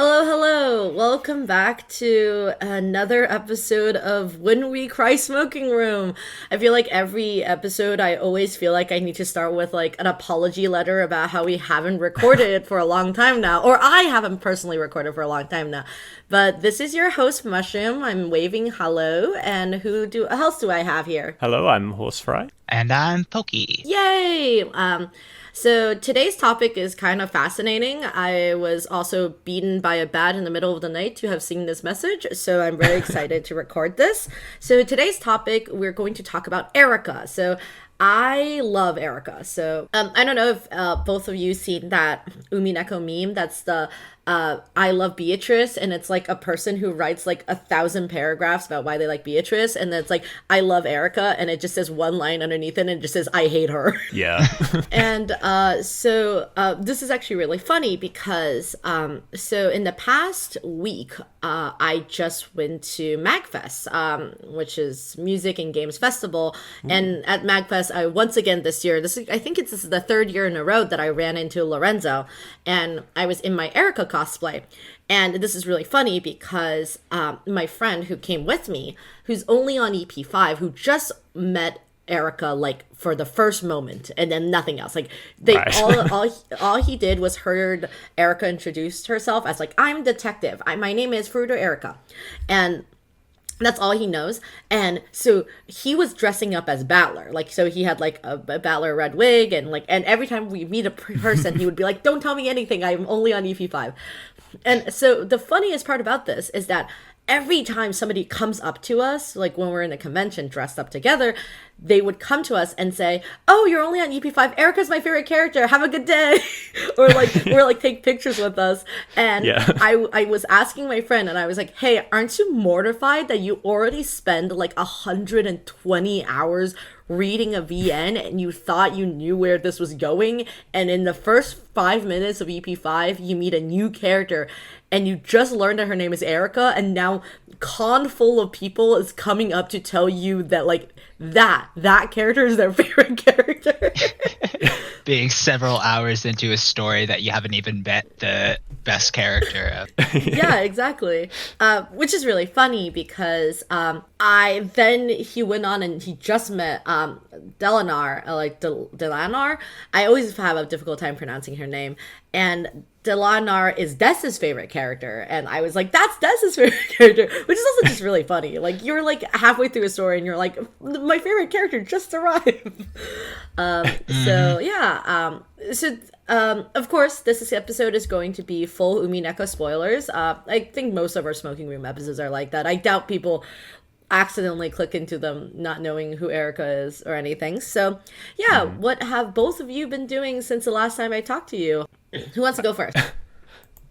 Hello, hello. Welcome back to another episode of When We Cry Smoking Room. I feel like every episode I always feel like I need to start with like an apology letter about how we haven't recorded for a long time now, or I haven't personally recorded for a long time now. But this is your host, Mushroom. I'm waving hello, and who else do I have here? Hello, I'm Horsefry. And I'm Pokey. Yay! So today's topic is kind of fascinating. I was also beaten by a bat in the middle of the night to have seen this message, so I'm very excited to record this. So today's topic, we're going to talk about Erika. So I love Erika. So I don't know if both of you seen that Umineko meme. That's the I love Beatrice, and it's like a person who writes like 1,000 paragraphs about why they like Beatrice, and then it's like I love Erika, and it just says one line underneath it, and it just says I hate her. Yeah. And so this is actually really funny because so in the past week I just went to MagFest, which is Music and Games Festival. And at MagFest, I once again this year, this is the third year in a row that I ran into Lorenzo, and I was in my Erika cosplay. And this is really funny because my friend who came with me, who's only on EP5, who just met Erika like for the first moment and then nothing else. Like they all he did was heard Erika introduce herself as like, I'm detective. My name is Furude Erika. And that's all he knows. And so he was dressing up as Battler. Like, so he had like a Battler red wig, and every time we meet a person, he would be like, don't tell me anything. I'm only on EP5. And so the funniest part about this is that every time somebody comes up to us, like when we're in a convention dressed up together, they would come to us and say, oh, you're only on EP5. Erika's my favorite character. Have a good day. or take pictures with us. And yeah. I was asking my friend, and I was like, hey, aren't you mortified that you already spend like 120 hours reading a VN and you thought you knew where this was going, and in the first 5 minutes of EP5 you meet a new character and you just learned that her name is Erika, and now con full of people is coming up to tell you that like that character is their favorite character. Being several hours into a story that you haven't even met the best character of. Yeah, exactly. Which is really funny because he went on and he just met Delanar, Delanar. I always have a difficult time pronouncing her name. And Delanar is Des's favorite character, and I was like, that's Des's favorite character, which is also just really funny. Like, you're like halfway through a story and you're like, my favorite character just arrived. So yeah, of course this episode is going to be full Umineko spoilers. I think most of our Smoking Room episodes are like that. I doubt people accidentally click into them not knowing who Erika is or anything. So yeah, what have both of you been doing since the last time I talked to you? Who wants to go first?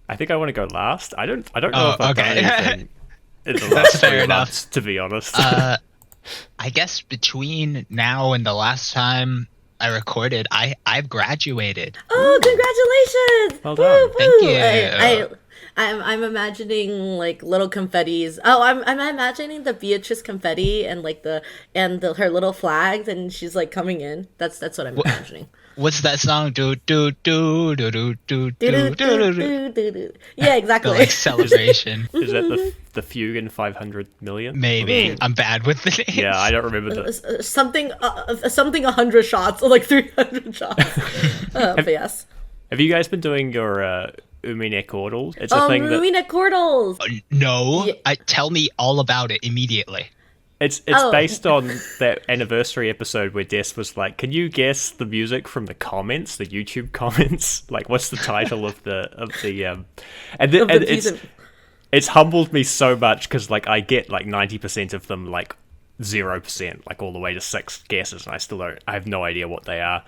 I think I want to go last. I don't know if I've done anything in the That's last fair 3 enough. months, to be honest. I guess between now and the last time I recorded, I've graduated. Oh, congratulations! Well done. Woo, Thank you. I'm imagining like little confettis. Oh, I'm imagining the Beatrice confetti and like her little flags, and she's like coming in. That's what I'm imagining. What's that song? Do do do do do do do do do. Yeah, exactly. The like celebration. Is that the Fugue in 500 million? Maybe. I'm bad with the names. Yeah, I don't remember that. Something 100 shots or like 300 shots. But yes. Have you guys been doing your Uminekordle? It's a thing that Uminekordles. No. Yeah. Tell me all about it immediately. It's based on that anniversary episode where Des was like, can you guess the music from the comments, the YouTube comments? Like, what's the title of the it's humbled me so much because like I get like 90% of them like 0%, like all the way to 6 guesses, and I have no idea what they are.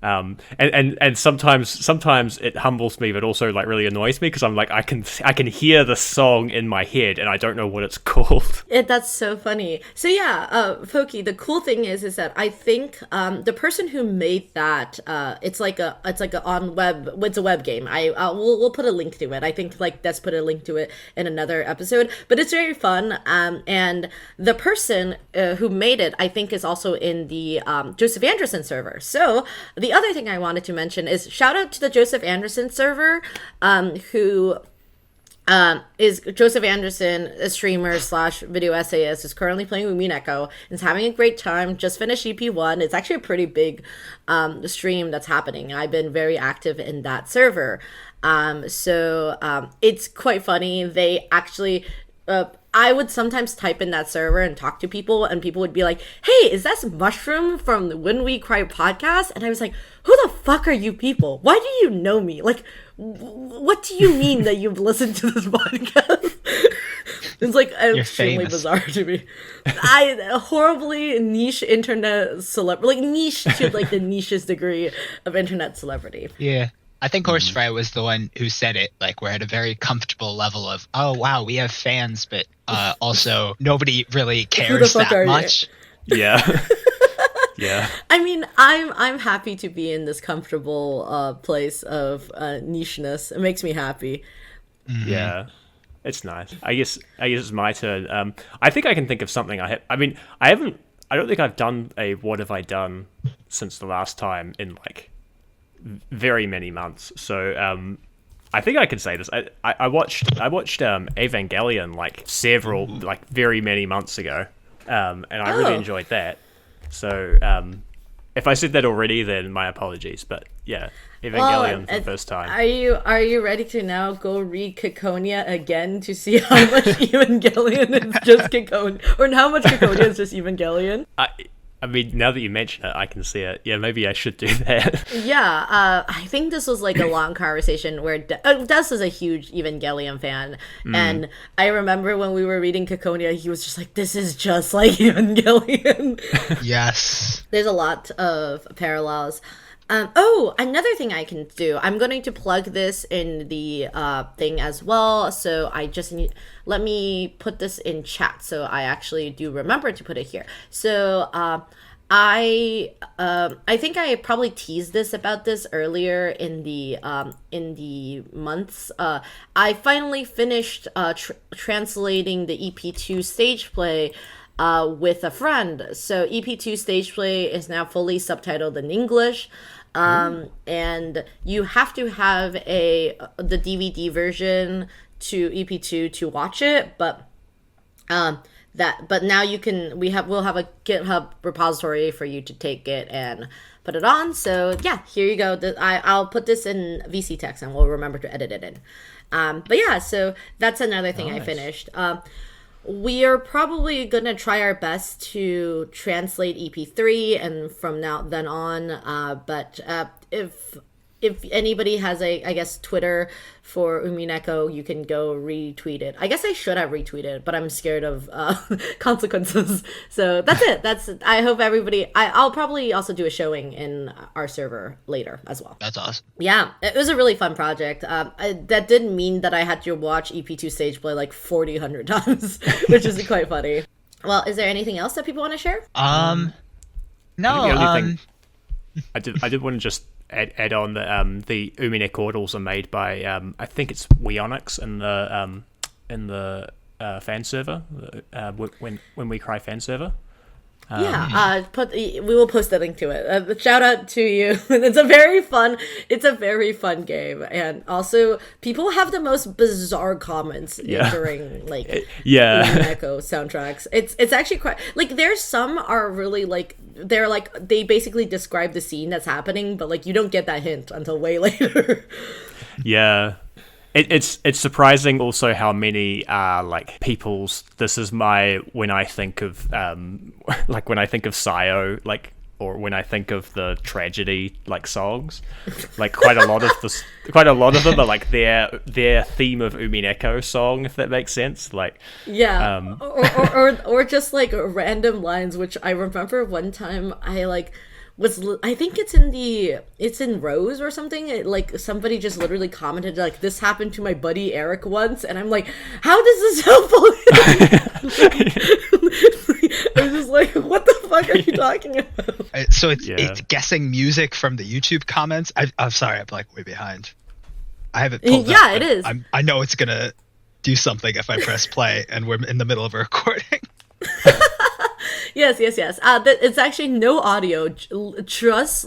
And sometimes it humbles me, but also like really annoys me because I'm like I can hear the song in my head and I don't know what it's called. That's so funny. So yeah, Pokey, the cool thing is that I think the person who made that it's a web game. We'll put a link to it. I think like let's put a link to it in another episode. But it's very fun. And the person who made it, I think, is also in the Joseph Anderson server. So the other thing I wanted to mention is shout out to the Joseph Anderson server, who is Joseph Anderson, a streamer slash video essayist, is currently playing Umineko and is having a great time. Just finished EP1. It's actually a pretty big stream that's happening. I've been very active in that server. So it's quite funny. They actually... I would sometimes type in that server and talk to people, and people would be like, "Hey, is that Mushroom from the When We Cry podcast?" And I was like, "Who the fuck are you people? Why do you know me? Like, what do you mean that you've listened to this podcast?" It's like extremely bizarre to me. Horribly niche internet celebrity, like niche to like the nichest degree of internet celebrity. Yeah. I think Horsefry was the one who said it. Like, we're at a very comfortable level of, oh, wow, we have fans, but also nobody really cares that much. Yeah. Yeah. I mean, I'm happy to be in this comfortable place of nicheness. It makes me happy. Mm-hmm. Yeah. It's nice. I guess it's my turn. I think I can think of something I don't think I've done a What Have I Done since the last time in, like, very many months. So I think I can say this. I watched Evangelion like very many months ago, and I really enjoyed that. So if I said that already, then my apologies. But yeah, Evangelion for the first time. Are you ready to now go read Ciconia again to see how much Evangelion is just Ciconia, or how much Ciconia is just Evangelion? I mean, now that you mention it, I can see it. Yeah, maybe I should do that. Yeah, I think this was like a long conversation where Des is a huge Evangelion fan. And I remember when we were reading Ciconia, he was just like, this is just like Evangelion. Yes. There's a lot of parallels. Another thing I can do. I'm going to plug this in the thing as well. So I just let me put this in chat. So I actually do remember to put it here. So I think I probably teased about this earlier in the months. I finally finished translating the EP2 Stageplay with a friend. So EP2 Stageplay is now fully subtitled in English. And you have to have the DVD version to EP2 to watch it, but now we'll have a GitHub repository for you to take it and put it on. So yeah, here you go. I'll put this in VC text and we'll remember to edit it in. But yeah, so that's another thing I finished. We are probably going to try our best to translate EP3 and from then on. But if anybody has I guess, Twitter for Umineko, you can go retweet it. I guess I should have retweeted, but I'm scared of consequences. So that's it. I hope everybody... I'll probably also do a showing in our server later as well. That's awesome. Yeah, it was a really fun project. That didn't mean that I had to watch EP2 Stageplay like 100 times, which is quite funny. Well, is there anything else that people want to share? No. The only thing I did want to just add on that the Uminekordles are made by I think it's Weonix in the fan server, when we cry fan server. We will post a link to it. Shout out to you. It's a very fun game, and also people have the most bizarre comments during Umineko soundtracks. It's actually quite like there's some are really like they basically describe the scene that's happening, but like you don't get that hint until way later. Yeah. It's surprising also how many are like people's. This is my when I think of like when I think of Sayo, like, or when I think of the tragedy like songs, like quite a lot of them are like their theme of Umineko song, if that makes sense. Like or just like random lines, which I remember one time I think it's in Rose or something. Like somebody just literally commented like, this happened to my buddy Eric once, and I'm like, how does this help? I was just like, what the fuck are you talking about? So it's guessing music from the YouTube comments. I'm sorry, I'm like way behind. I haven't pulled up. Yeah, it is. I know it's gonna do something if I press play and we're in the middle of a recording. Yes. It's actually no audio, just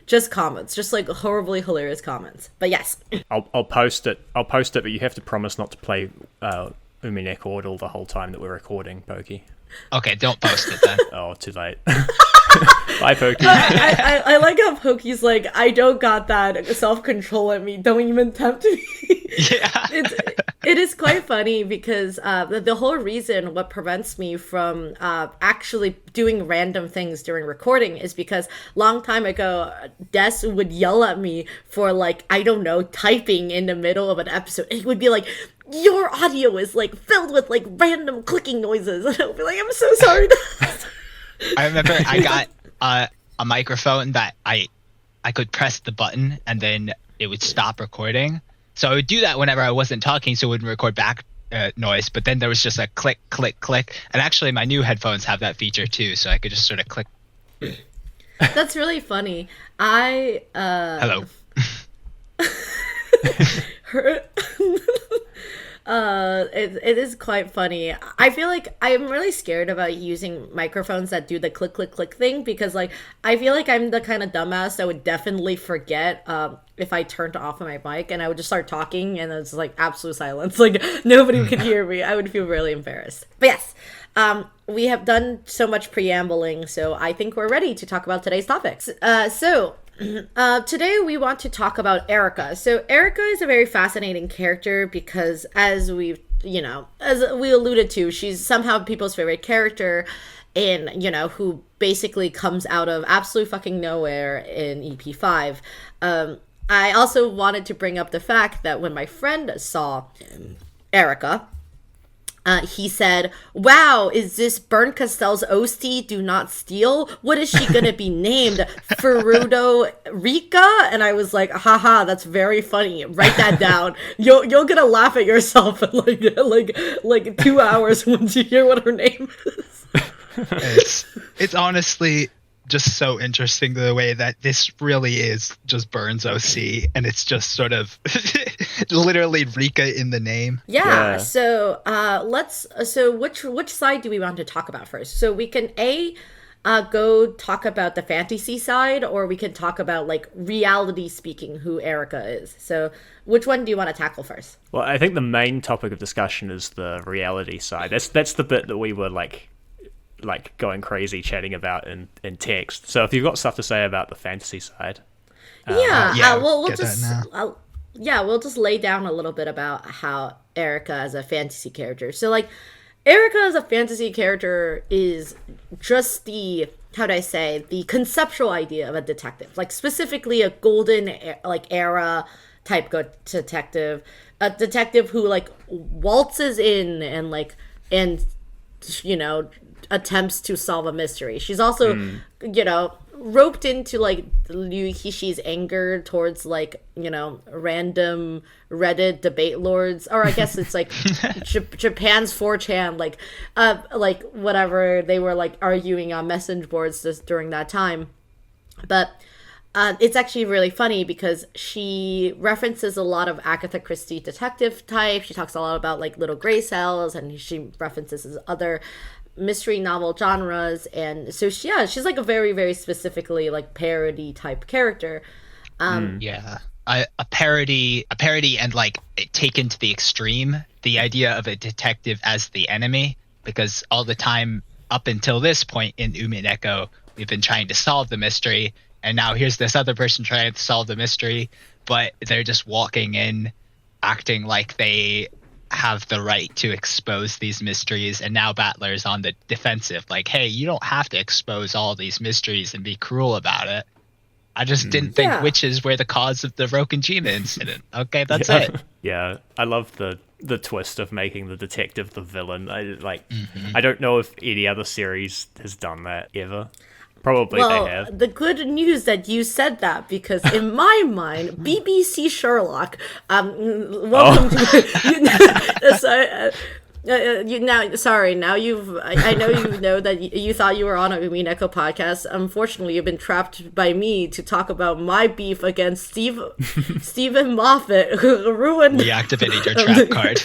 just comments, just like horribly hilarious comments. But yes, I'll post it. But you have to promise not to play Uminekordle the whole time that we're recording, Pokey. Okay, don't post it then. Oh, too late. Bye, Pokey. I like how Pokey's like, I don't got that self-control at me. Don't even tempt me. Yeah. It is quite funny because the whole reason what prevents me from actually doing random things during recording is because long time ago, Des would yell at me for like, I don't know, typing in the middle of an episode. He would be like, your audio is like filled with like random clicking noises. And I would be like, I'm so sorry. I remember I got a microphone that I could press the button and then it would stop recording. So I would do that whenever I wasn't talking, so it wouldn't record back noise. But then there was just a click, click, click. And actually, my new headphones have that feature too, so I could just sort of click. That's really funny. Hello. It is quite funny. I feel like I'm really scared about using microphones that do the click click click thing because like I feel like I'm the kind of dumbass that would definitely forget if I turned off my mic and I would just start talking and it's like absolute silence, like nobody could hear me. I would feel really embarrassed. But yes, we have done so much preambling, so I think we're ready to talk about today's topics. Today we want to talk about Erika. So Erika is a very fascinating character because as we alluded to, she's somehow people's favorite character and, who basically comes out of absolute fucking nowhere in EP5. I also wanted to bring up the fact that when my friend saw Erika, he said, wow, is this Bernd Castell's Osti Do Not Steal? What is she going to be named? Furude Rika? And I was like, haha, that's very funny. Write that down. You're going to laugh at yourself in like 2 hours once you hear what her name is. It's honestly just so interesting the way that this really is just Burns OC, and it's just sort of literally Rika in the name. Yeah. So which side do we want to talk about first? So we can go talk about the fantasy side, or we can talk about like reality speaking who Erika is. So which one do you want to tackle first? Well, I think the main topic of discussion is the reality side. That's the bit that we were like going crazy chatting about in text. So if you've got stuff to say about the fantasy side, we'll just lay down a little bit about how Erika as a fantasy character. So like Erika as a fantasy character is just the conceptual idea of a detective, like specifically a golden era type detective, a detective who like waltzes in and attempts to solve a mystery. She's also, roped into like Ryuhishi's anger towards random Reddit debate lords, or I guess it's like Japan's 4chan, like whatever they were like arguing on message boards during that time. But it's actually really funny because she references a lot of Agatha Christie detective type. She talks a lot about like Little Gray Cells, and she references other mystery novel genres, and so she's like a very, very specifically like parody type character. A parody and like taken to the extreme, the idea of a detective as the enemy, because all the time up until this point in Umineko we've been trying to solve the mystery, and now here's this other person trying to solve the mystery, but they're just walking in acting like they have the right to expose these mysteries, and now Battler's on the defensive, like, hey, you don't have to expose all these mysteries and be cruel about it. I just didn't think witches were the cause of the Rokujima incident. Okay, that's it. Yeah, I love the twist of making the detective the villain. I don't know if any other series has done that ever. Probably they have. The good news that you said that, because in my mind, BBC Sherlock. Welcome to. I know you know that you thought you were on a Umineko podcast. Unfortunately, you've been trapped by me to talk about my beef against Stephen Moffat, who ruined. You activated your trap card.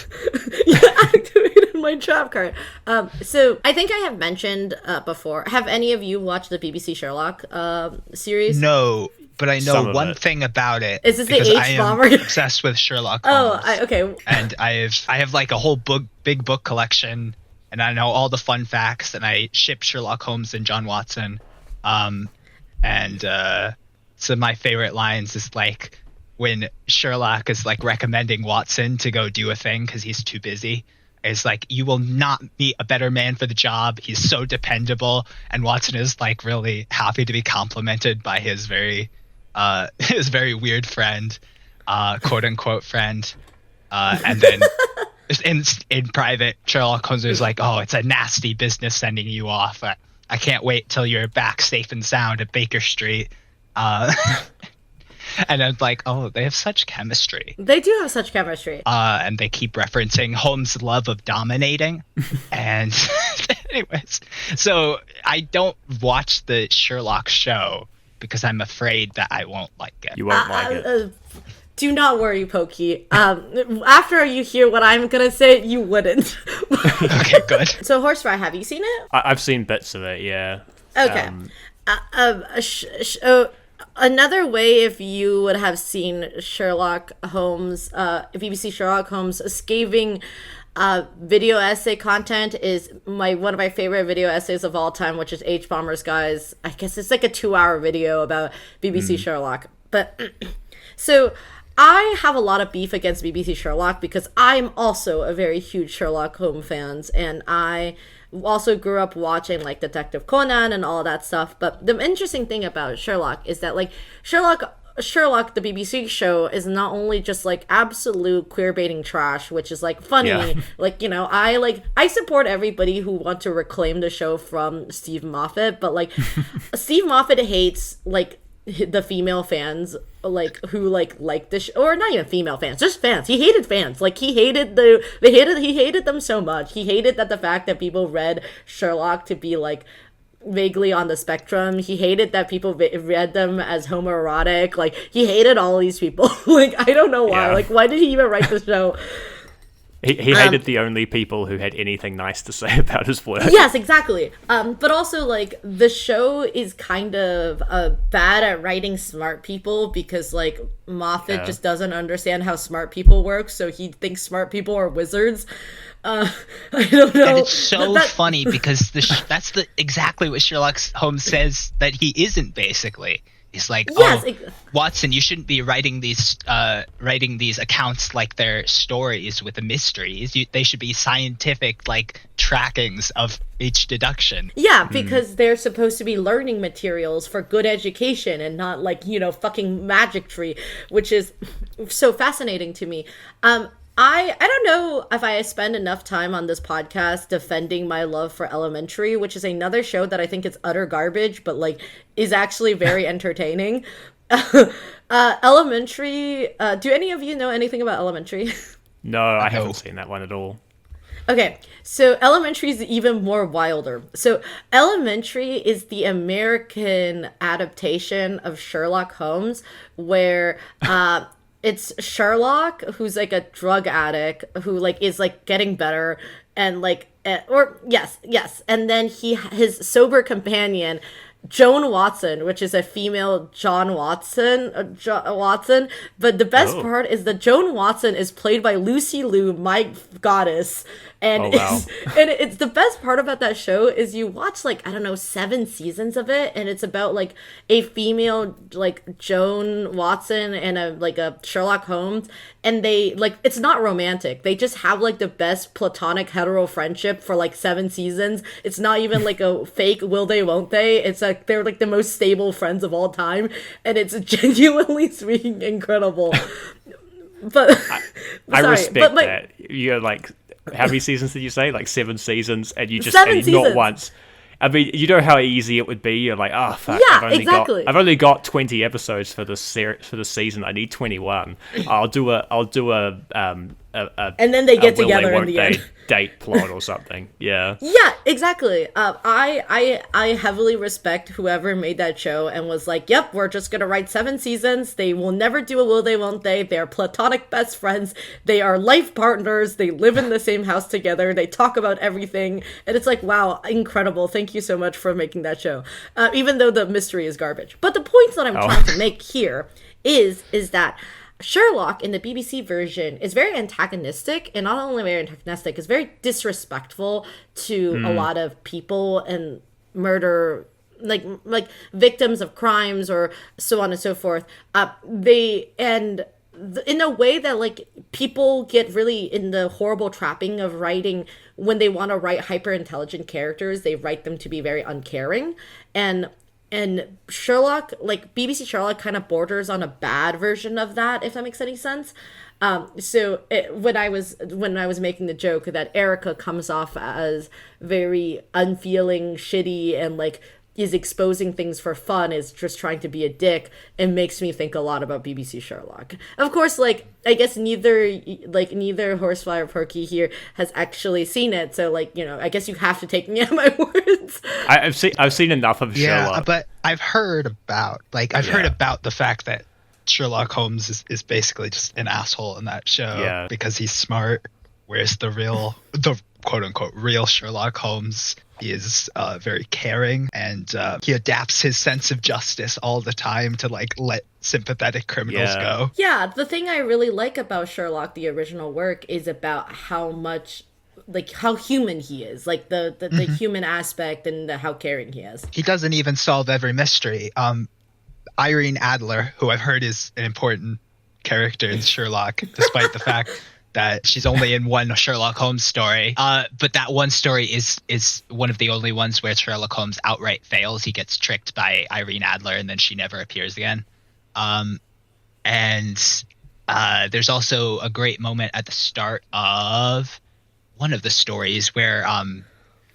You activated my trap card. So I think I have mentioned before. Have any of you watched the BBC Sherlock series? No. but I some know of one it. thing about it. Is this the because I H am bomber? obsessed with Sherlock Holmes. Okay. And I have like a whole big book collection, and I know all the fun facts, and I ship Sherlock Holmes and John Watson. Some of my favorite lines is like when Sherlock is like recommending Watson to go do a thing because he's too busy. It's like, you will not meet a better man for the job. He's so dependable. And Watson is like really happy to be complimented by his very weird friend, quote unquote friend. And then in private, Sherlock Holmes is like, oh, it's a nasty business sending you off. I can't wait till you're back safe and sound at Baker Street. And I'm like, oh, they have such chemistry. They do have such chemistry. And they keep referencing Holmes' love of dominating. And anyways, so I don't watch the Sherlock show because I'm afraid that I won't like it. You won't like it. Do not worry, Pokey. After you hear what I'm gonna say, you wouldn't. Okay, good. So, Horsefly, have you seen it? I've seen bits of it, yeah. Okay. Another way, if you would have seen Sherlock Holmes, BBC Sherlock Holmes scathing video essay content is one of my favorite video essays of all time, which is H Bomber's Guys. I guess it's like a 2-hour video about BBC Sherlock. But so I have a lot of beef against BBC Sherlock because I'm also a very huge Sherlock Holmes fan, and I also grew up watching like Detective Conan and all that stuff. But the interesting thing about Sherlock is that like Sherlock, the BBC show, is not only just like absolute queer baiting trash, which is like funny. Yeah. Like, you know, I support everybody who want to reclaim the show from Steve Moffat, but like Steve Moffat hates like the female fans like who like this or not even female fans, just fans. He hated fans. Like he hated he hated them so much. He hated that the fact that people read Sherlock to be like vaguely on the spectrum. He hated that people read them as homoerotic. Like he hated all these people. Like I don't know why. Yeah. Like why did he even write the show? He hated the only people who had anything nice to say about his work. Yes, exactly. But also, like, the show is kind of bad at writing smart people because, like, Moffat just doesn't understand how smart people work, so he thinks smart people are wizards. I don't know. And it's so funny because that's exactly what Sherlock Holmes says that he isn't, basically. He's like, Watson, you shouldn't be writing these accounts like they're stories with a mystery. They should be scientific, like, trackings of each deduction. Yeah, because they're supposed to be learning materials for good education and not, like, you know, fucking magic tree, which is so fascinating to me. I don't know if I spend enough time on this podcast defending my love for Elementary, which is another show that I think is utter garbage, but like is actually very entertaining. Elementary. Do any of you know anything about Elementary? No, I haven't seen that one at all. Okay, so Elementary is even more wilder. So Elementary is the American adaptation of Sherlock Holmes, where it's Sherlock who's like a drug addict who like is like getting better and like yes, and then his sober companion Joan Watson, which is a female John Watson, but the best part is that Joan Watson is played by Lucy Liu, my goddess, and it's the best part about that show is you watch like I don't know 7 seasons of it, and it's about like a female like Joan Watson and a Sherlock Holmes, and they like it's not romantic. They just have like the best platonic hetero friendship for like 7 seasons. It's not even like a fake will they won't they. It's like they're like the most stable friends of all time, and it's genuinely sweet and incredible. But I respect that. You're like, how many seasons did you say? Like 7 seasons, and you just not once. I mean, you know how easy it would be. You're like, oh fuck, yeah, I've only got 20 episodes for this season. I need 21. I'll do a and then they get will together they, in won't the they end. date plot or something. Yeah. Yeah, exactly. I heavily respect whoever made that show and was like, yep, we're just gonna write 7 seasons. They will never do a will they, won't they. They're platonic best friends. They are life partners. They live in the same house together. They talk about everything. And it's like, wow, incredible. Thank you so much for making that show. Even though the mystery is garbage. But the point that I'm trying to make here is that Sherlock in the BBC version is very antagonistic, and not only very antagonistic, is very disrespectful to a lot of people and murder, like victims of crimes or so on and so forth. In a way that like people get really in the horrible trapping of writing when they want to write hyper intelligent characters, they write them to be very uncaring. And Sherlock, like BBC Sherlock, kind of borders on a bad version of that, if that makes any sense. When I was making the joke that Erika comes off as very unfeeling, shitty, and like is exposing things for fun, is just trying to be a dick, it makes me think a lot about BBC Sherlock. Of course, like I guess neither Horsefly or Porky here has actually seen it, so like, you know, I guess you have to take me at my words. I've seen enough of Sherlock. Yeah, but I've heard about the fact that Sherlock Holmes is basically just an asshole in that show because he's smart, whereas the quote unquote real Sherlock Holmes is very caring, and he adapts his sense of justice all the time to like let sympathetic criminals go. Yeah, the thing I really like about Sherlock, the original work, is about how much, like, how human he is, like the human aspect, and how caring he is. He doesn't even solve every mystery. Irene Adler, who I've heard is an important character in Sherlock, despite the fact that she's only in one Sherlock Holmes story. But that one story is one of the only ones where Sherlock Holmes outright fails. He gets tricked by Irene Adler, and then she never appears again. And there's also a great moment at the start of one of the stories where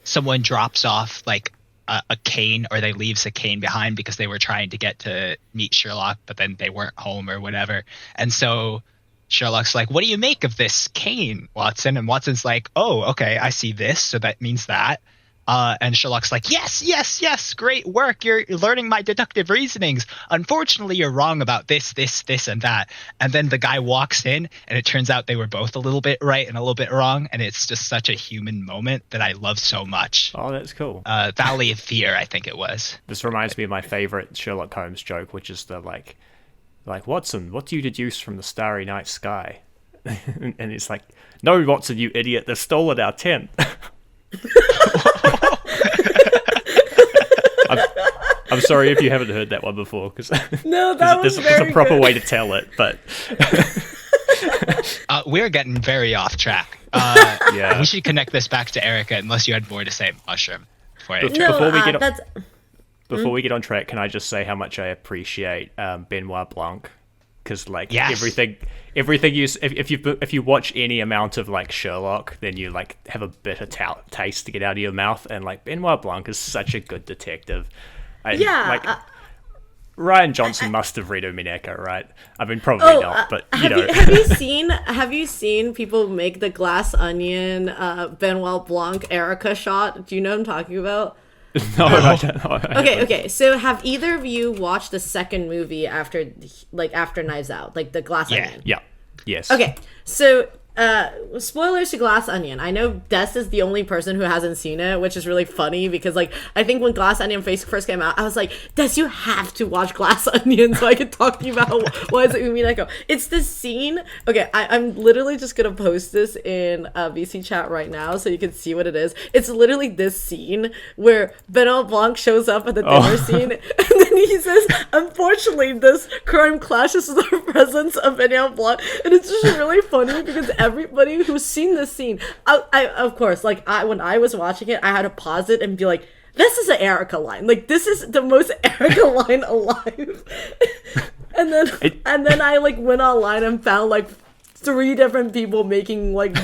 someone drops off like a cane, or they leaves a cane behind because they were trying to get to meet Sherlock, but then they weren't home or whatever. And so Sherlock's like, what do you make of this cane, Watson? And Watson's like, oh, okay, I see this, so that means that. And Sherlock's like, yes, great work. You're learning my deductive reasonings. Unfortunately, you're wrong about this, and that. And then the guy walks in, and it turns out they were both a little bit right and a little bit wrong. And it's just such a human moment that I love so much. Oh, that's cool. Valley of Fear, I think it was. This reminds me of my favorite Sherlock Holmes joke, which is the like, Watson, what do you deduce from the starry night sky? And it's like, no, Watson, you idiot, they've stolen our tent. I'm sorry if you haven't heard that one before, because no, that was there's a proper way to tell it, but we're getting very off track. We should connect this back to Erika, unless you had more to say, Mushroom. Before we get on track, can I just say how much I appreciate Benoit Blanc? Because like everything you if you watch any amount of like Sherlock, then you like have a bitter taste to get out of your mouth. And like Benoit Blanc is such a good detective. Ryan Johnson must have read Umineko, right? I mean, probably not, but you know. Have you seen people make the Glass Onion Benoit Blanc Erika shot? Do you know what I'm talking about? No, I don't know. Okay. So have either of you watched the second movie after Knives Out, like the Glass Onion? Yeah. Yes. Okay. So spoilers to Glass Onion. I know Des is the only person who hasn't seen it, which is really funny because like I think when Glass Onion first came out, I was like, Des, you have to watch Glass Onion so I can talk to you about why is it Umineko. It's this scene. Okay, I'm literally just gonna post this in VC chat right now so you can see what it is. It's literally this scene where Benoit Blanc shows up at the dinner scene, and then he says, "Unfortunately, this crime clashes with the presence of Benoit Blanc," and it's just really funny because everybody who's seen this scene, I of course, like when I was watching it, I had to pause it and be like, this is an Erika line. Like, this is the most Erika line alive. and then I like went online and found like 3 different people making like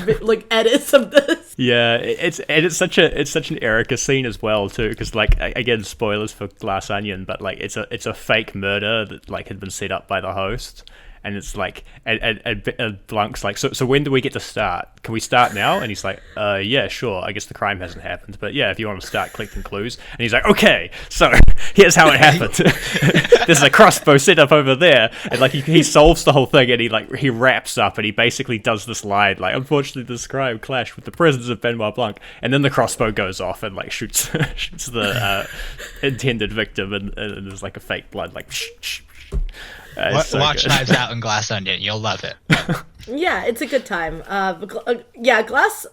edits of this. Yeah, it's such an Erika scene as well too, because like again, spoilers for Glass Onion, but like it's a fake murder that like had been set up by the host. and it's like, and Blunk's like, so when do we get to start? Can we start now? And he's like, yeah, sure. I guess the crime hasn't happened, but yeah, if you want to start collecting clues. And he's like, okay, so here's how it happened. There's a crossbow set up over there, and like he solves the whole thing, and he wraps up, and he basically does this line like, unfortunately, this crime clashed with the presence of Benoit Blanc, and then the crossbow goes off and like shoots the intended victim, and there's like a fake blood like. Watch Knives Out and Glass Onion. You'll love it. Yeah, it's a good time. Glass.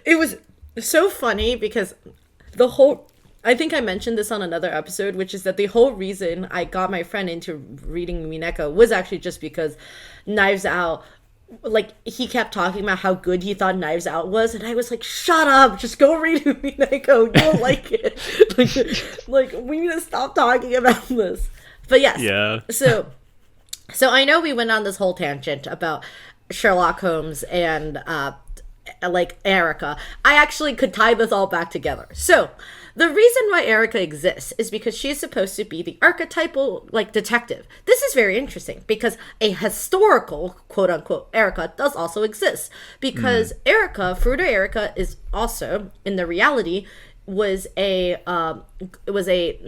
It was so funny because the whole. I think I mentioned this on another episode, which is that the whole reason I got my friend into reading Umineko was actually just because Knives Out. Like, he kept talking about how good he thought Knives Out was, and I was like, shut up, just go read Umineko, you'll like it. like, we need to stop talking about this. But yes, yeah. So I know we went on this whole tangent about Sherlock Holmes and, like, Erika. I actually could tie this all back together. So, the reason why Erika exists is because she is supposed to be the archetypal, like, detective. This is very interesting because a historical, quote-unquote, Erika does also exist. Because Furude Erika is also, in the reality, was a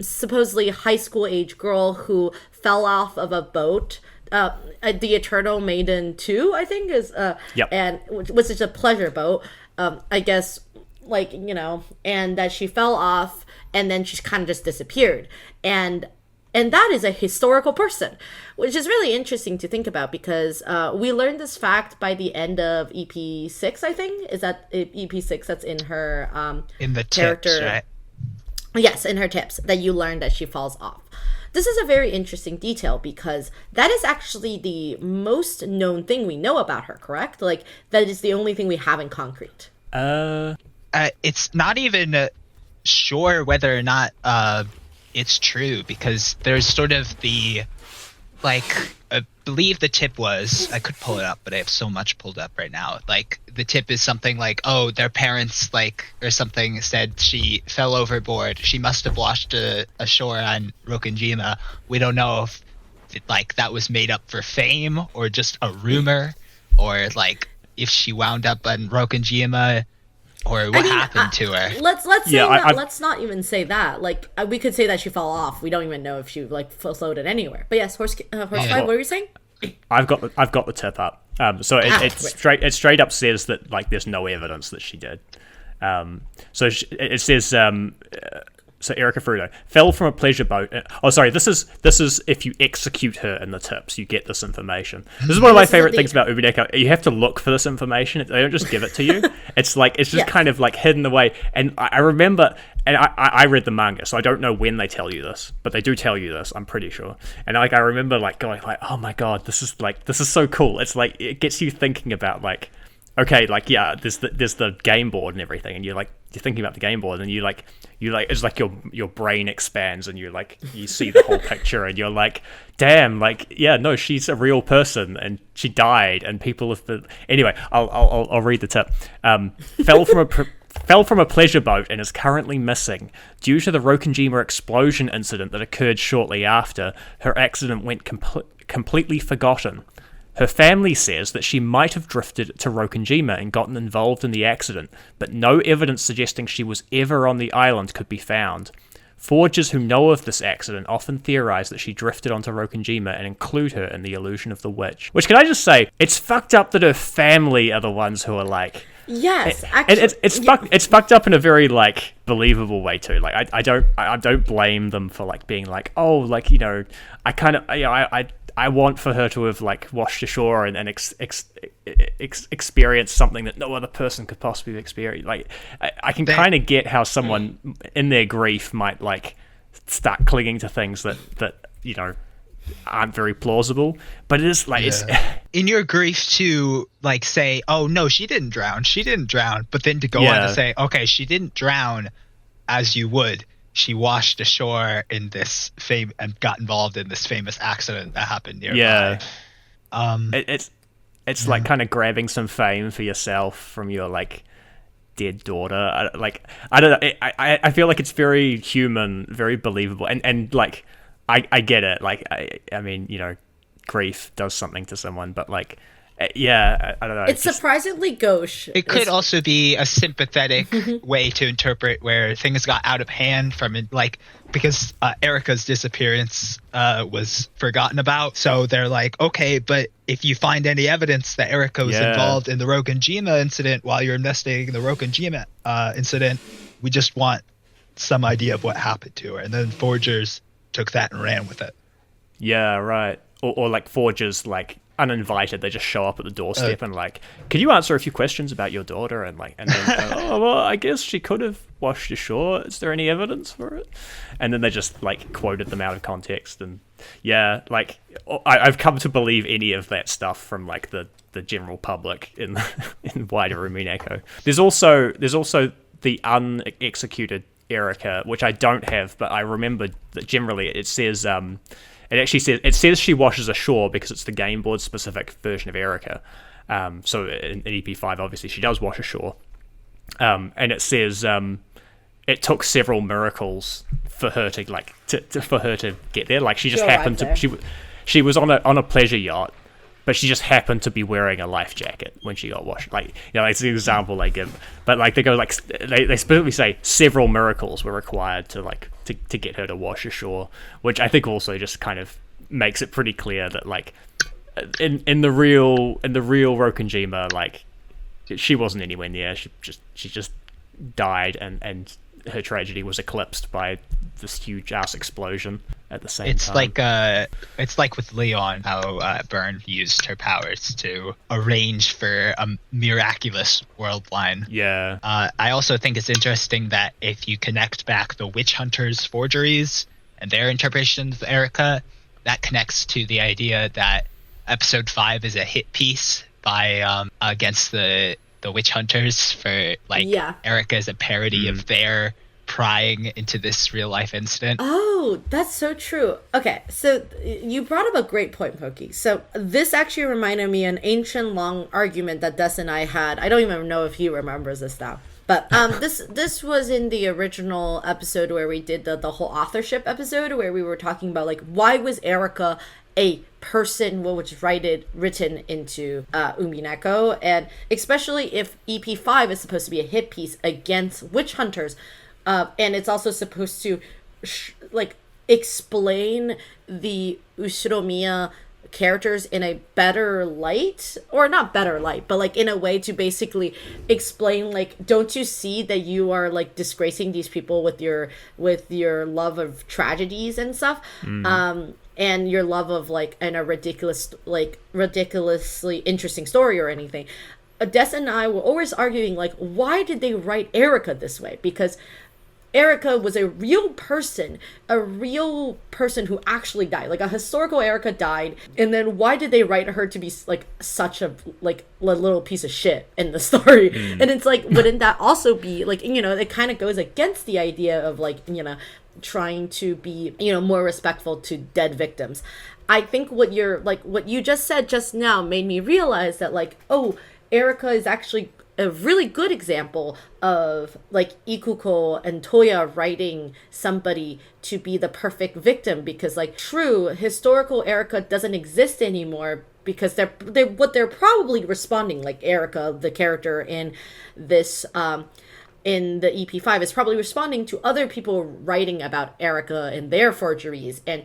supposedly high school age girl who fell off of a boat. The Eternal Maiden 2, I think, is and which is a pleasure boat. I guess, like, you know, and that she fell off and then she's kind of just disappeared. And that is a historical person, which is really interesting to think about because we learned this fact by the end of EP6, I think. Is that EP6 that's in her in the character? Tips, right? Yes, in her tips, that you learn that she falls off. This is a very interesting detail because that is actually the most known thing we know about her, correct? Like, that is the only thing we have in concrete. It's not even sure whether or not it's true because there's sort of the, like, I believe the tip was, I could pull it up, but I have so much pulled up right now. Like, the tip is something like, oh, their parents, like, or something said she fell overboard. She must have washed ashore on Rokenjima. We don't know if, like, that was made up for fame or just a rumor, or, like, if she wound up on Rokenjima, or what happened to her. Let's not even say that. Like, we could say that she fell off. We don't even know if she, like, floated anywhere. But yes, Horse Five, what were you saying? I've got the tip up. So it straight up says that, like, there's no evidence that she did. It says so Erika Furude fell from a pleasure boat. This is if you execute her in the tips, you get this information. This is one of my favorite things about Umineko. You have to look for this information. They don't just give it to you. It's just kind of like hidden away. And I remember, and I read the manga, so I don't know when they tell you this, but they do tell you this, I'm pretty sure. And like I remember like going like, oh my god, this is so cool. It's like it gets you thinking about like, okay, like yeah, there's the game board and everything, and you're thinking about the game board, and you like it's like your brain expands, and you see the whole picture, and you're like, damn, like yeah, no, she's a real person, and she died, and people have been. Anyway, I'll read the tip. Fell from a pleasure boat and is currently missing. Due to the Rokenjima explosion incident that occurred shortly after, her accident went completely forgotten. Her family says that she might have drifted to Rokenjima and gotten involved in the accident, but no evidence suggesting she was ever on the island could be found. Forgers who know of this accident often theorize that she drifted onto Rokenjima and include her in the illusion of the witch. Which, can I just say, it's fucked up that her family are the ones who are like... Yes, actually... It's fucked up in a very, like, believable way, too. Like, I don't blame them for, like, being like, oh, like, you know, I kind of... You know, I want for her to have like washed ashore and experienced something that no other person could possibly experience. Like I can kind of get how someone in their grief might like start clinging to things that you know aren't very plausible. But it is like it's in your grief to like say, oh no, she didn't drown, but then to go on to say, okay, she didn't drown as you would. She washed ashore in this and got involved in this famous accident that happened nearby. Yeah. It's like kind of grabbing some fame for yourself from your like dead daughter. I don't know. I feel like it's very human, very believable, and like I get it. Like I mean, you know, grief does something to someone, but like, yeah, I don't know. It's surprisingly gauche. It could also be a sympathetic way to interpret where things got out of hand from it, like because Erika's disappearance was forgotten about. So they're like, okay, but if you find any evidence that Erika was involved in the Rokunjima incident while you're investigating the Rokunjima incident, we just want some idea of what happened to her. And then Forgers took that and ran with it. Yeah, right. Or like Forgers, like, uninvited, they just show up at the doorstep and like, can you answer a few questions about your daughter? And like, and then oh well, I guess she could have washed ashore. Is there any evidence for it? And then they just like quoted them out of context. And yeah, like I've come to believe any of that stuff from like the general public in wider Umineko. There's also the unexecuted Erika, which I don't have, but I remember that generally it says it says she washes ashore because it's the game board specific version of Erika. So in EP5, obviously she does wash ashore. And it says it took several miracles for her to like for her to get there. Like she just happened to she was on a pleasure yacht, but she just happened to be wearing a life jacket when she got washed. Like, you know, it's an example they give. But like they go like they specifically say several miracles were required to like to get her to wash ashore, which I think also just kind of makes it pretty clear that like in the real Rokunjima, like she wasn't anywhere near. She just died, and her tragedy was eclipsed by this huge ass explosion at the same time. It's like with Leon, how Byrne used her powers to arrange for a miraculous world line. Yeah. I also think it's interesting that if you connect back the witch hunters' forgeries and their interpretations of Erika, that connects to the idea that episode 5 is a hit piece by against the witch hunters for like Erika is a parody of their prying into this real life incident. Oh, that's so true. Okay, so you brought up a great point, Pokey. So this actually reminded me an ancient long argument that Des and I had. I don't even know if he remembers this now. But this was in the original episode where we did the whole authorship episode, where we were talking about like why was Erika a person which was written into Umineko, and especially if EP5 is supposed to be a hit piece against witch hunters, and it's also supposed to like explain the Usuromiya characters in a better light, or not better light, but like in a way to basically explain like, don't you see that you are like disgracing these people with your love of tragedies and stuff, and your love of like a ridiculously interesting story or anything. Des and I were always arguing like, why did they write Erika this way? Because Erika was a real person who actually died. Like a historical Erika died, and then why did they write her to be like such a like little piece of shit in the story? And it's like, wouldn't that also be like, you know, it kind of goes against the idea of like, you know, trying to be, you know, more respectful to dead victims. I think what you just said just now made me realize that like, oh, Erika is actually a really good example of like Ikuko and Toya writing somebody to be the perfect victim, because like true historical Erika doesn't exist anymore, because they're probably responding, like Erika, the character in this in the EP5, is probably responding to other people writing about Erika and their forgeries, and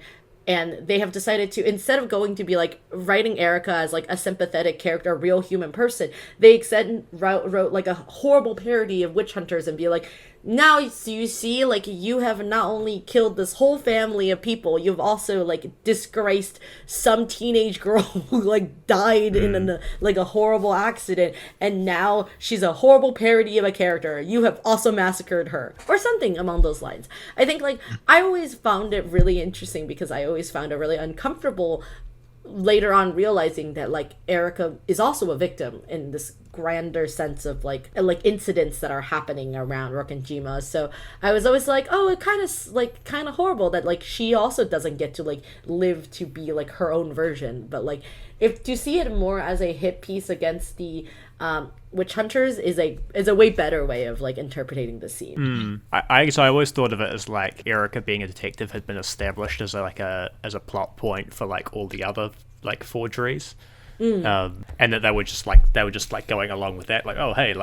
they have decided to, instead of going to be like writing Erika as like a sympathetic character, a real human person, they instead wrote like a horrible parody of witch hunters and be like, now you see, like you have not only killed this whole family of people, you've also like disgraced some teenage girl who like died in like a horrible accident, and now she's a horrible parody of a character. You have also massacred her, or something along those lines. I think like I always found it really interesting, because I always found it really uncomfortable later on realizing that like Erika is also a victim in this grander sense of like incidents that are happening around Rokunjima. So I was always like, oh, it kind of horrible that like she also doesn't get to like live to be like her own version. But like, if to see it more as a hit piece against the witch hunters is a way better way of like interpreting the scene. I always thought of it as like Erika being a detective had been established as a plot point for like all the other like forgeries. And that they were just like going along with that, like, oh hey,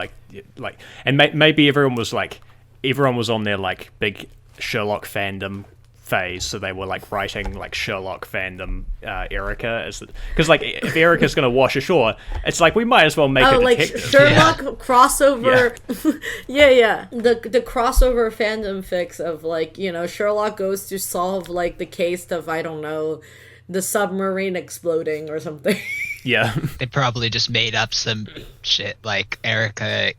and maybe everyone was on their like big Sherlock fandom phase, so they were like writing like Sherlock fandom Erika, because like if Erika's gonna wash ashore, it's like we might as well make a detective. Like Sherlock crossover. Yeah. The crossover fandom fix of like, you know, Sherlock goes to solve like the case of, I don't know, the submarine exploding or something. Yeah. They probably just made up some shit like Erika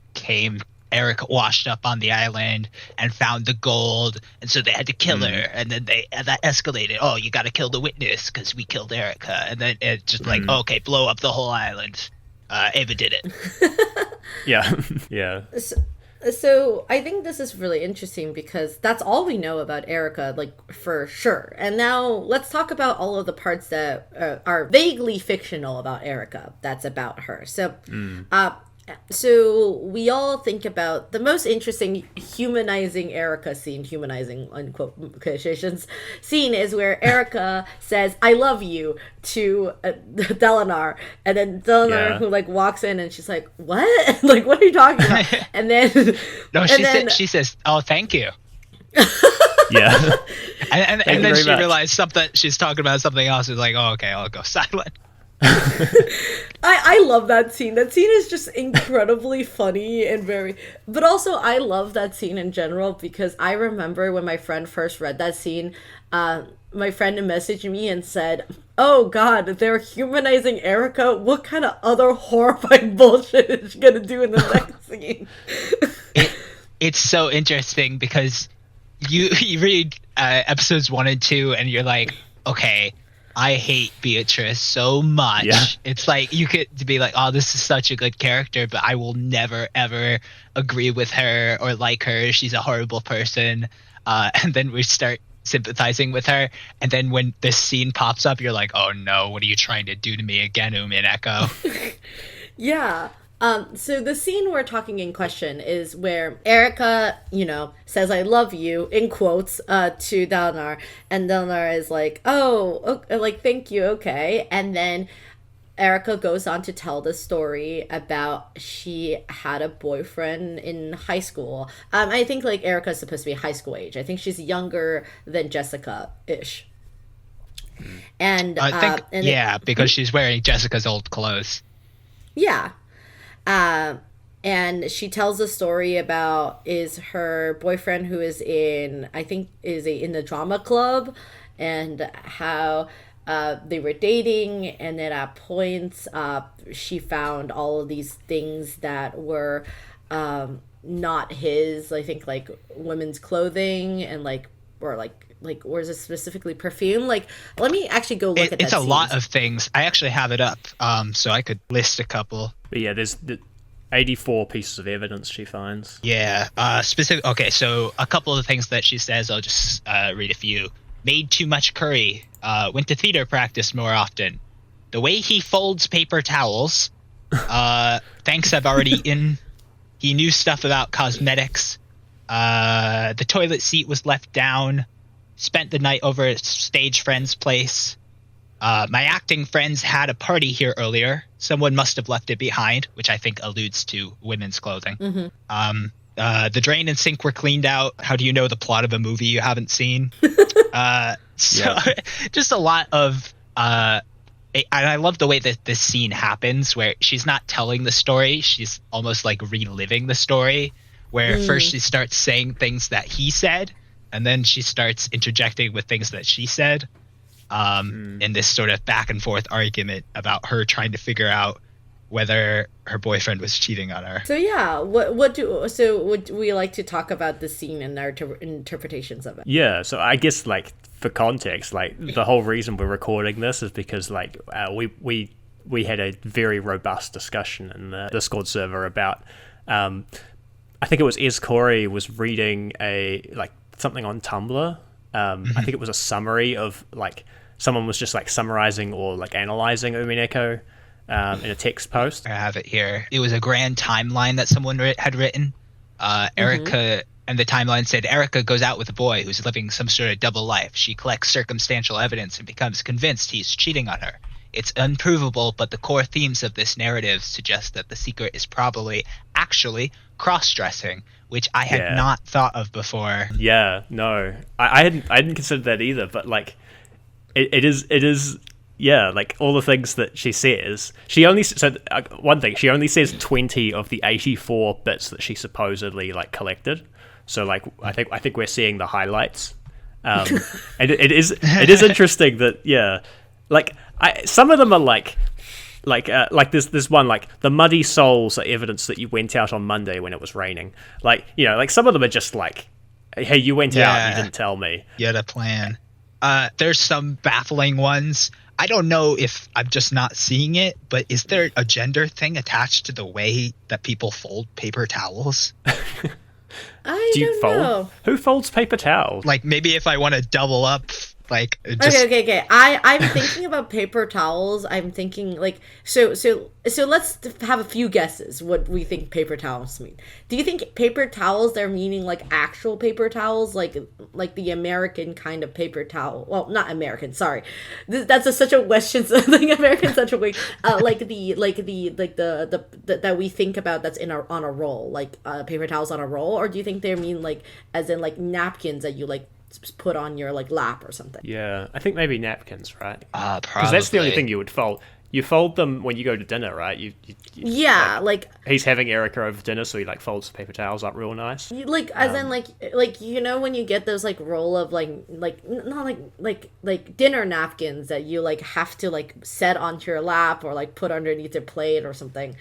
washed up on the island and found the gold, and so they had to kill her, and then that escalated. Oh, you got to kill the witness because we killed Erika, and then it's just like, okay, blow up the whole island. Ava did it. Yeah. So I think this is really interesting because that's all we know about Erika, like, for sure. And now let's talk about all of the parts that are vaguely fictional about Erika. That's about her. So we all think about the most interesting humanizing Erika scene, humanizing unquote quotations scene, is where Erika says "I love you" to Delanar, and then Delanar who like walks in and she's like, "What? Like, what are you talking about?" And then she says, "Oh, thank you." Yeah. and then she realized something. She's talking about something else. It's like, oh, okay, I'll go silent. I love that scene. That scene is just incredibly funny and but also I love that scene in general because I remember when my friend first read that scene, my friend messaged me and said, "Oh God, they're humanizing Erika. What kind of other horrifying bullshit is she gonna do in the next scene?" It's so interesting because you read episodes 1 and 2 and you're like, okay, I hate Beatrice so much. Yeah. It's like you could be like, oh, this is such a good character, but I will never, ever agree with her or like her. She's a horrible person. And then we start sympathizing with her. And then when this scene pops up, you're like, oh no, what are you trying to do to me again, Umineko? Yeah. So the scene we're talking in question is where Erika, you know, says "I love you" in quotes to Delanar, and Delanar is like, "Oh, okay, like, thank you, okay." And then Erika goes on to tell the story about she had a boyfriend in high school. I think like Erika's supposed to be high school age. I think she's younger than Jessica-ish. And I think because she's wearing Jessica's old clothes. Yeah. And she tells a story about is her boyfriend who is in the drama club, and how they were dating, and then at points she found all of these things that were not his, I think like women's clothing and or is it specifically perfume? Like, let me actually go look at that. It's a lot of things. I actually have it up, so I could list a couple. But yeah, there's 84 pieces of evidence she finds. Yeah, specific. Okay, so a couple of the things that she says, I'll just read a few. Made too much curry. Went to theater practice more often. The way he folds paper towels. Thanks, I've already in. He knew stuff about cosmetics. The toilet seat was left down. Spent the night over at stage friend's place. My acting friends had a party here earlier. Someone must have left it behind, which I think alludes to women's clothing. Mm-hmm. The drain and sink were cleaned out. How do you know the plot of a movie you haven't seen? Just a lot of... and I love the way that this scene happens, where she's not telling the story. She's almost like reliving the story, where first she starts saying things that he said, and then she starts interjecting with things that she said, in this sort of back and forth argument about her trying to figure out whether her boyfriend was cheating on her. So yeah, would we like to talk about the scene and our interpretations of it? Yeah, so I guess like for context, like the whole reason we're recording this is because like we had a very robust discussion in the Discord server about I think it was Corey was reading something on Tumblr. I think it was a summary of like someone was just like summarizing or like analyzing Umineko in a text post. I have it here. It was a grand timeline that someone had written. Erika, and the timeline said, Erika goes out with a boy who's living some sort of double life. She collects circumstantial evidence and becomes convinced he's cheating on her. It's unprovable, but the core themes of this narrative suggest that the secret is probably actually cross-dressing, which I had not thought of before. Yeah, no, I hadn't considered that either. But like, it is. Yeah, like all the things that she says, one thing, she only says 20 of the 84 bits that she supposedly like collected. So like, I think we're seeing the highlights, and it is interesting that like some of them are like there's one like the muddy soles are evidence that you went out on Monday when it was raining. Like, you know, like some of them are just like, hey, you went out, you didn't tell me. You had a plan. There's some baffling ones. I don't know if I'm just not seeing it, but is there a gender thing attached to the way that people fold paper towels? I don't know. Who folds paper towels? Like, maybe if I want to double up, like... Okay. I'm thinking about paper towels. I'm thinking, like... So let's have a few guesses what we think paper towels mean. Do you think paper towels, they're meaning, like, actual paper towels? Like the American kind of paper towel? Well, not American, sorry. That's such a Western thing. American such a way... that we think about that's on a roll. Like, paper towels on a roll? Or do you think they mean, like, as in, like, napkins that you, like, put on your like lap or something? Yeah, I think maybe napkins, right? Probably. Because that's the only thing you would fold. You fold them when you go to dinner, right? You like he's having Erika over dinner, so he like folds the paper towels up real nice. Like as in like you know when you get those like roll of like not like dinner napkins that you like have to like set onto your lap or like put underneath your plate or something.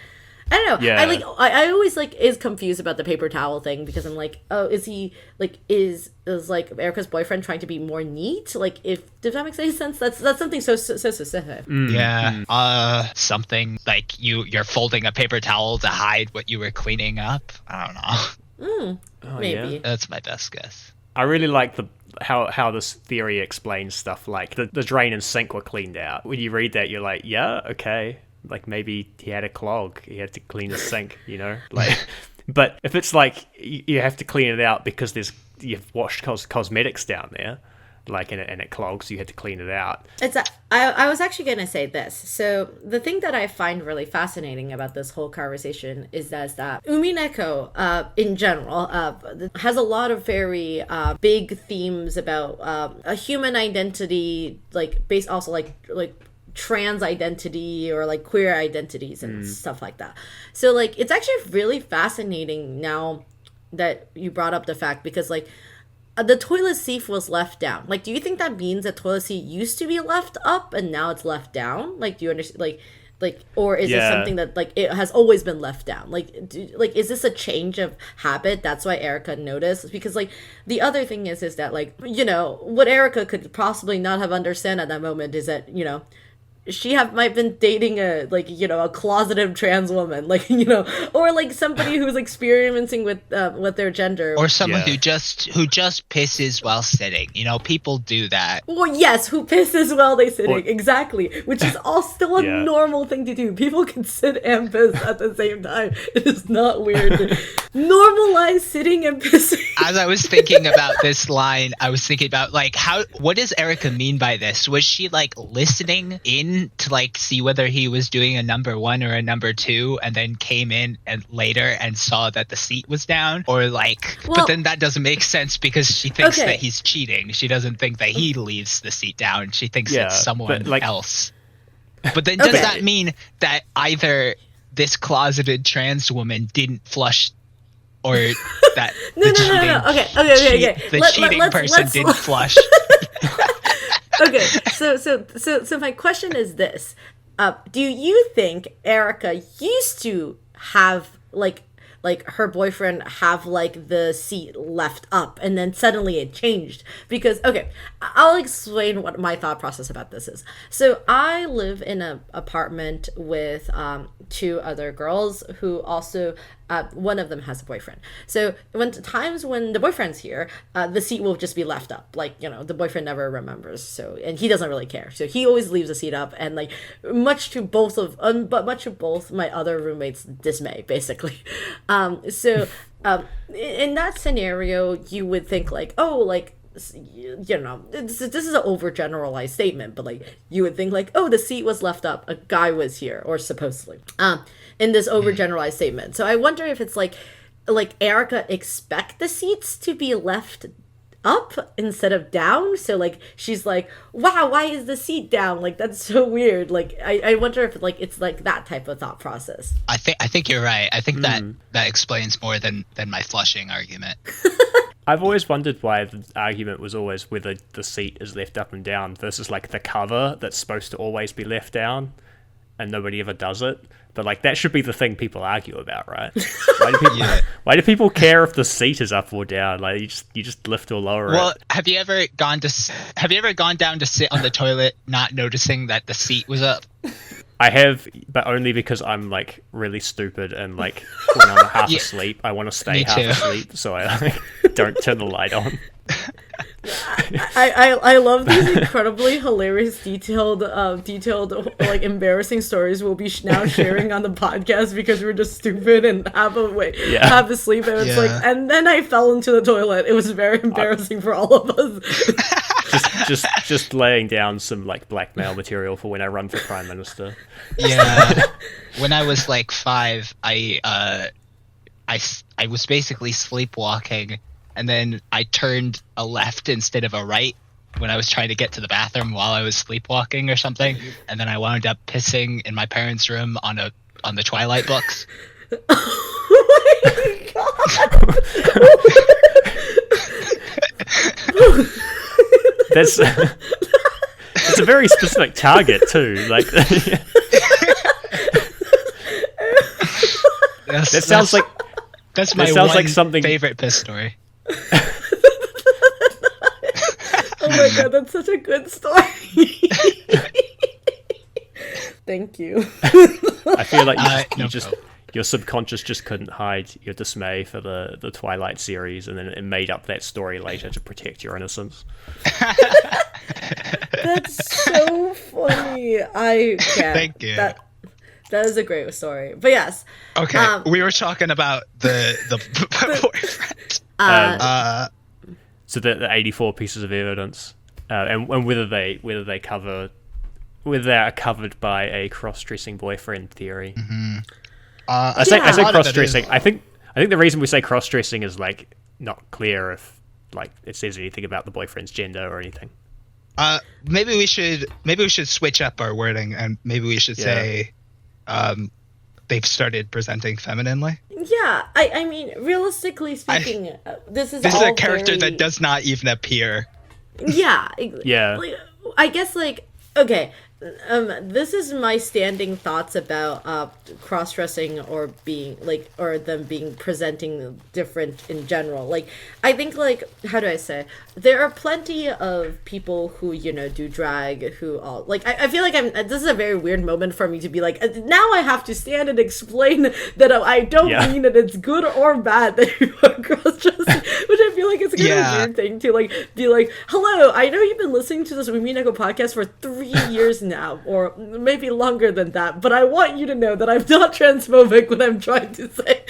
I don't know. Yeah. I always like is confused about the paper towel thing because I'm like, oh, is he like is like Erika's boyfriend trying to be more neat? Like, does that make any sense? That's something so specific. Something like you're folding a paper towel to hide what you were cleaning up. I don't know. Maybe that's my best guess. I really like how this theory explains stuff like the drain and sink were cleaned out. When you read that, you're like, yeah, okay. Like maybe he had a clog, he had to clean his sink, you know, like. But if it's like you have to clean it out because you've washed cosmetics down there, like and it clogs, you had to clean it out. I was actually gonna say this. So the thing that I find really fascinating about this whole conversation is that Umineko, in general, has a lot of very big themes about a human identity, like based also like trans identity or like queer identities and stuff like that. So like it's actually really fascinating now that you brought up the fact because like the toilet seat was left down. Like, do you think that means the toilet seat used to be left up and now it's left down? Like, do you understand? Like, or is it something that like it has always been left down? Like, is this a change of habit? That's why Erika noticed. Because like the other thing is that like, you know, what Erika could possibly not have understand at that moment is that, you know, she might have been dating a like, you know, a closeted trans woman, like, you know, or like somebody who's experimenting with their gender, or someone who just pisses while sitting. You know, people do that. Well, yes, who pisses while they sitting, exactly, which is all still a normal thing to do. People can sit and piss at the same time. It is not weird. Normalize sitting and pissing. As I was thinking about this line, I was thinking about like what does Erika mean by this? Was she like listening in to like see whether he was doing a number 1 or a number 2 and then came in and later and saw that the seat was down? Or like, but then that doesn't make sense because she thinks that he's cheating. She doesn't think that he leaves the seat down. She thinks it's someone else. But then does that mean that either this closeted trans woman didn't flush or that the cheating person didn't flush? Okay, so my question is this: do you think Erika used to have like her boyfriend have like the seat left up and then suddenly it changed? Because I'll explain what my thought process about this is. So I live in an apartment with 2 other girls who also one of them has a boyfriend. So times when the boyfriend's here, the seat will just be left up. Like, you know, the boyfriend never remembers. So, and he doesn't really care. So he always leaves the seat up, and like much to both my other roommates' dismay, basically. In that scenario, you would think like, oh, like you know, this is an overgeneralized statement, but like you would think like, oh, the seat was left up, a guy was here, or supposedly, in this overgeneralized statement. So I wonder if it's like Erika expect the seats to be left up instead of down. So like she's like, wow, why is the seat down? Like that's so weird. Like I wonder if like it's like that type of thought process. I think you're right. I think that explains more than my flushing argument. I've always wondered why the argument was always whether the seat is left up and down versus like the cover that's supposed to always be left down and nobody ever does it. But like that should be the thing people argue about, right? Why do people care if the seat is up or down? Like you just lift or lower it. Well, have you ever gone down to sit on the toilet not noticing that the seat was up? I have, but only because I'm like really stupid and like when I'm half asleep, I want to stay half asleep, so I like, don't turn the light on. I love these incredibly hilarious detailed like embarrassing stories we'll be now sharing on the podcast because we're just stupid and half asleep, and it's like, and then I fell into the toilet. It was very embarrassing for all of us. just laying down some like blackmail material for when I run for Prime Minister. Yeah. When I was like 5, I was basically sleepwalking. And then I turned a left instead of a right when I was trying to get to the bathroom while I was sleepwalking or something. And then I wound up pissing in my parents' room on the Twilight books. Oh my god! That's a very specific target too. Like that sounds like that's my favorite piss story. Oh my god, that's such a good story. Thank you. I feel like your subconscious just couldn't hide your dismay for the Twilight series, and then it made up that story later to protect your innocence. That's so funny. I can't. Thank you. That is a great story. But yes. Okay, we were talking about the boyfriend. So the 84 pieces of evidence, and whether they are covered by a cross-dressing boyfriend theory. Mm-hmm. I say cross-dressing. I think the reason we say cross-dressing is like not clear if like it says anything about the boyfriend's gender or anything. Maybe we should switch up our wording, and maybe we should say they've started presenting femininely. Yeah, I mean, realistically speaking, this is a character that does not even appear. Yeah. Yeah. Like, I guess, like, okay, this is my standing thoughts about cross-dressing or being, like, or them being presenting different in general. Like, I think, like, how do I say? There are plenty of people who, you know, do drag, who all, like, I feel like this is a very weird moment for me to be like, now I have to stand and explain that I don't mean that it's good or bad that you are cross-dressing, which I feel like is kind of a weird thing to, like, be like, hello, I know you've been listening to this Umineko podcast for 3 years now, or maybe longer than that, but I want you to know that I'm not transphobic when I'm trying to say.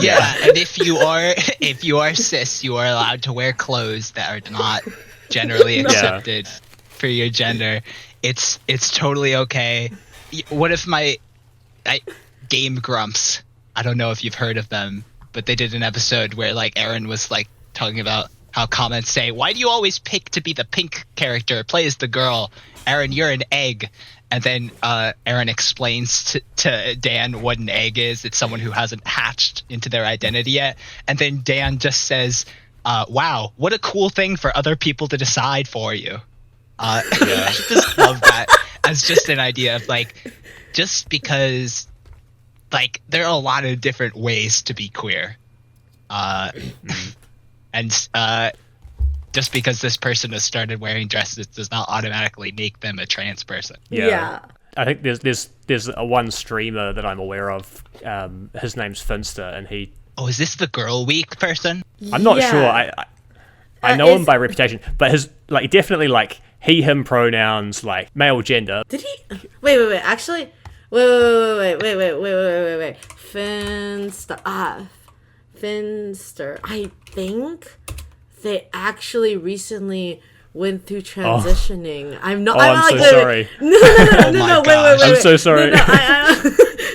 Yeah, and if you are cis, you are allowed to wear clothes that are not generally accepted for your gender. It's totally okay. What if Game Grumps? I don't know if you've heard of them, but they did an episode where like Aaron was like talking about how comments say, "Why do you always pick to be the pink character? Play as the girl. Aaron, you're an egg." And then Aaron explains to Dan what an egg is. It's someone who hasn't hatched into their identity yet. And then Dan just says, wow, what a cool thing for other people to decide for you. I just love that as just an idea of like, just because like there are a lot of different ways to be queer. And just because this person has started wearing dresses does not automatically make them a trans person. Yeah. I think there's a one streamer that I'm aware of. His name's Finster, and he. Oh, is this the Girl Week person? I'm not sure. I know him by reputation, but his like definitely like he/him pronouns, like male gender. Did he? Wait. Actually, wait. Finster. I think they actually recently went through transitioning. I'm not. Oh, I'm I'm like, so wait, sorry. wait. No, wait. I'm so sorry.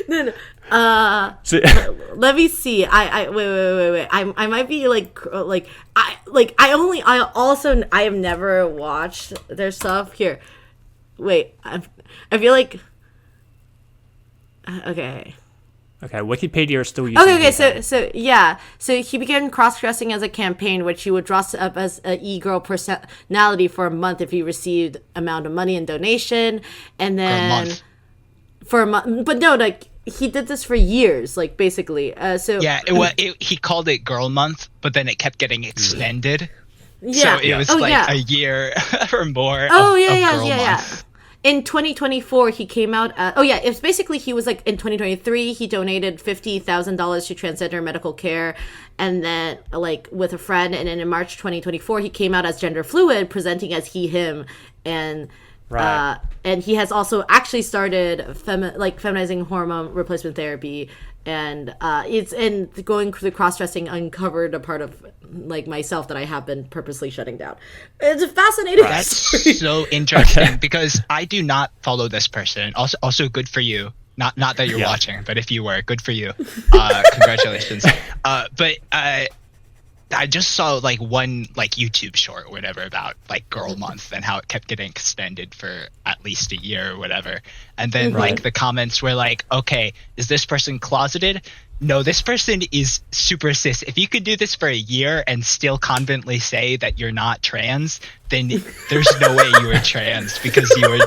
No. Let me see. Wait. I might be I have never watched their stuff here. Wait, I feel like. Okay. Okay, Wikipedia is still using. Okay. So he began cross-dressing as a campaign, which he would dress up as an e-girl personality for a month if he received amount of money in donation, and then for a month. But no, like he did this for years, like basically. He called it Girl Month, but then it kept getting extended. Yeah. So it was a year or more. Oh of yeah. Girl Month. In 2024, he came out. It's basically he was like in 2023 he donated $50,000 to transgender medical care, and then like with a friend, and then in March 2024 he came out as gender fluid, presenting as he/him, and and he has also actually started feminizing hormone replacement therapy, and going through the cross-dressing uncovered a part of like myself that I have been purposely shutting down. It's a fascinating story. That's so interesting because I do not follow this person. Also good for you. Not that you're watching, but if you were, good for you. Congratulations. But I just saw like one like YouTube short or whatever about like Girl Month and how it kept getting extended for at least a year or whatever. And then like the comments were like, okay, is this person closeted? No, this person is super cis. If you could do this for a year and still confidently say that you're not trans, then there's no way you were trans because you were.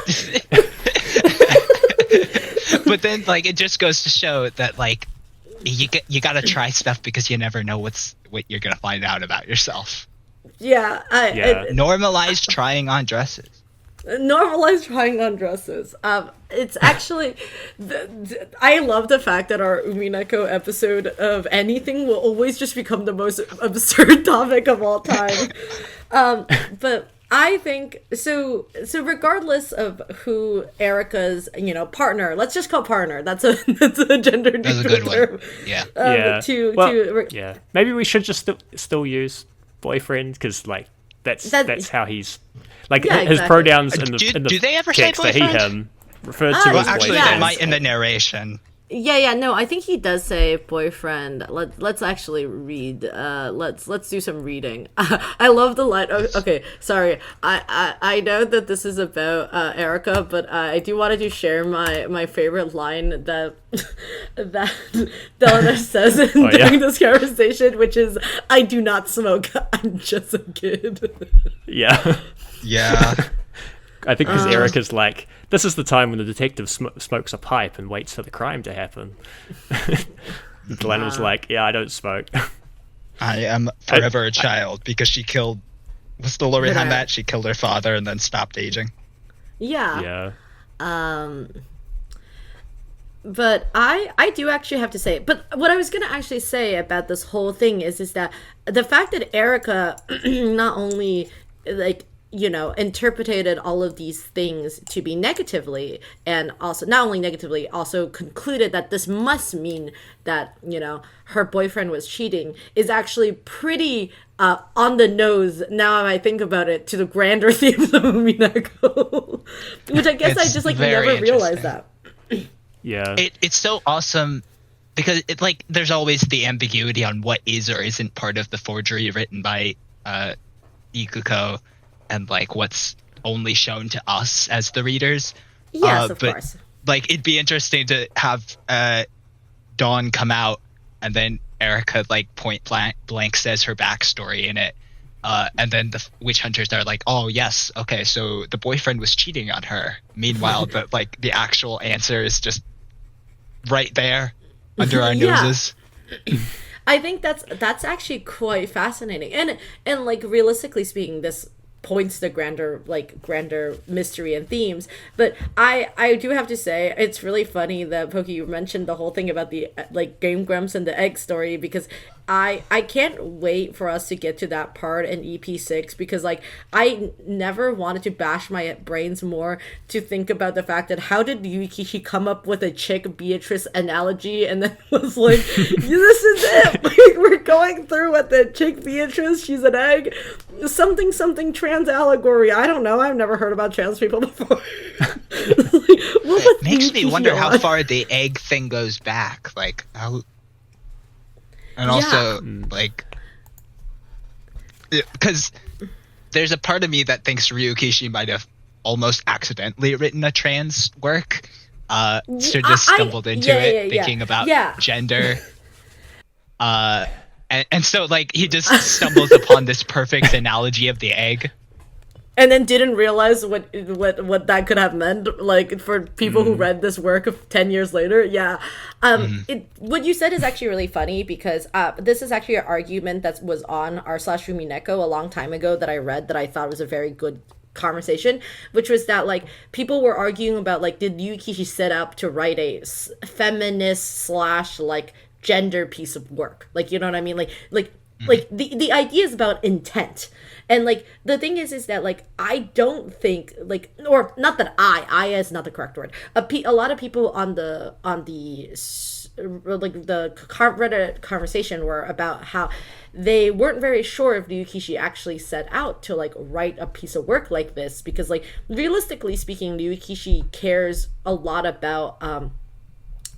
But then like it just goes to show that like you got to try stuff because you never know what you're going to find out about yourself. Yeah. Normalize trying on dresses. Normalize trying on dresses. It's actually, I love the fact that our Umineko episode of anything will always just become the most absurd topic of all time. But I think so regardless of who Erika's partner, let's just call partner. That's a gender neutral term. That's a good one. Yeah. Maybe we should just still use boyfriend because like that's how he's like his pronouns in the do they ever say text are boyfriend? he him referred to as actually boyfriend. they might in the narration. No, I think he does say boyfriend. Let's actually read. Let's do some reading. I love the line. Okay, sorry. I know that this is about Erika, but I do want to share my favorite line that Delana says during this conversation, which is, "I do not smoke. I'm just a kid." Yeah. Yeah. I think because Erika's like, this is the time when the detective smokes a pipe and waits for the crime to happen. Glenn was like, yeah, I don't smoke. I am forever a child because she killed... What's the lore behind that? She killed her father and then stopped aging. Yeah. But I do actually have to say... But what I was going to actually say about this whole thing is that the fact that Erika not only... like interpreted all of these things to be negatively, and also not only negatively, also concluded that this must mean that her boyfriend was cheating, is actually pretty on the nose now I think about it, to the grander themes of Umineko, which I guess I just never realized that. Yeah, it's so awesome because it like there's always the ambiguity on what is or isn't part of the forgery written by Ikuko, and like what's only shown to us as the readers. Yes, of course. Like it'd be interesting to have Dawn come out and then Erika like point blank says her backstory in it, and then the witch hunters are like, oh yes, okay, so the boyfriend was cheating on her. Meanwhile, like the actual answer is just right there under our noses. I think that's actually quite fascinating, and like realistically speaking, this points to grander mystery and themes. But I do have to say, it's really funny that Pokey, you mentioned the whole thing about the like Game Grumps and the egg story, because I can't wait for us to get to that part in EP6, because like I never wanted to bash my brains more to think about the fact that how did Yukichi come up with a chick Beatrice analogy and then was like, this is it. we're going through with the chick Beatrice, she's an egg, something trans allegory. I don't know. I've never heard about trans people before. It makes me wonder how far the egg thing goes back. Like how, and also like, because there's a part of me that thinks Ryukishi might have almost accidentally written a trans work. So just stumbled into it thinking about gender. And so like he just stumbles upon this perfect analogy of the egg. And then didn't realize what that could have meant, like, for people who read this work of 10 years later. Yeah. What you said is actually really funny, because this is actually an argument that was on r/Umineko a long time ago that I read that I thought was a very good conversation, which was that, like, people were arguing about, like, did Yukishi set up to write a feminist / like gender piece of work? Like, you know what I mean? Like the idea is about intent. And, like, the thing is that, like, I don't think, like, or not that I is not the correct word. A lot of people on the Reddit conversation were about how they weren't very sure if Ryukishi actually set out to, like, write a piece of work like this, because, like, realistically speaking, Ryukishi cares a lot about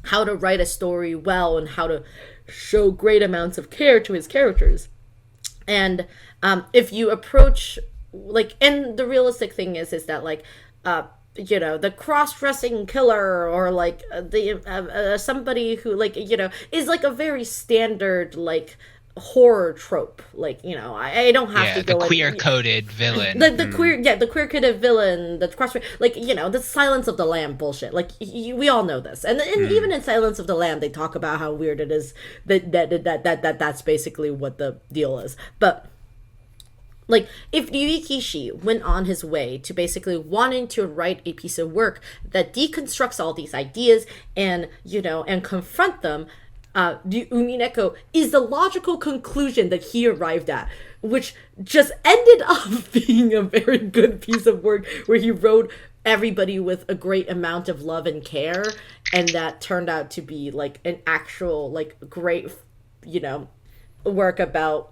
how to write a story well and how to show great amounts of care to his characters. And if you approach, like, and the realistic thing is that, like, you know, the cross-dressing killer, or like the somebody who, like, you know, is like a very standard, like, horror trope. Like, you know, I don't have to go the queer-coded villain. The queer-coded villain, the cross, like, you know, the Silence of the Lamb bullshit. Like, we all know this, and even in Silence of the Lamb, they talk about how weird it is that's basically what the deal is. But, like, if Ryukishi went on his way to basically wanting to write a piece of work that deconstructs all these ideas and, you know, and confront them, the Umineko is the logical conclusion that he arrived at, which just ended up being a very good piece of work where he wrote everybody with a great amount of love and care, and that turned out to be, like, an actual, like, great, you know, work about,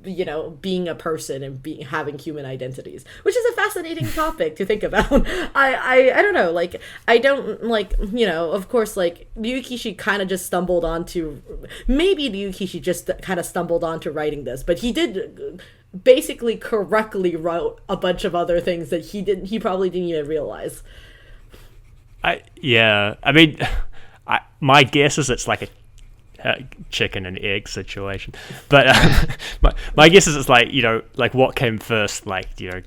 you know, being a person and having human identities, which is a fascinating topic to think about. I don't know, like, I don't, like, you know, of course, like, Ryukishi kind of just stumbled onto, maybe Ryukishi just kind of stumbled onto writing this, but he did basically correctly wrote a bunch of other things that he probably didn't even realize. I mean, my guess is it's like a chicken and egg situation, but my guess is it's like, you know, like, what came first? Like, you know,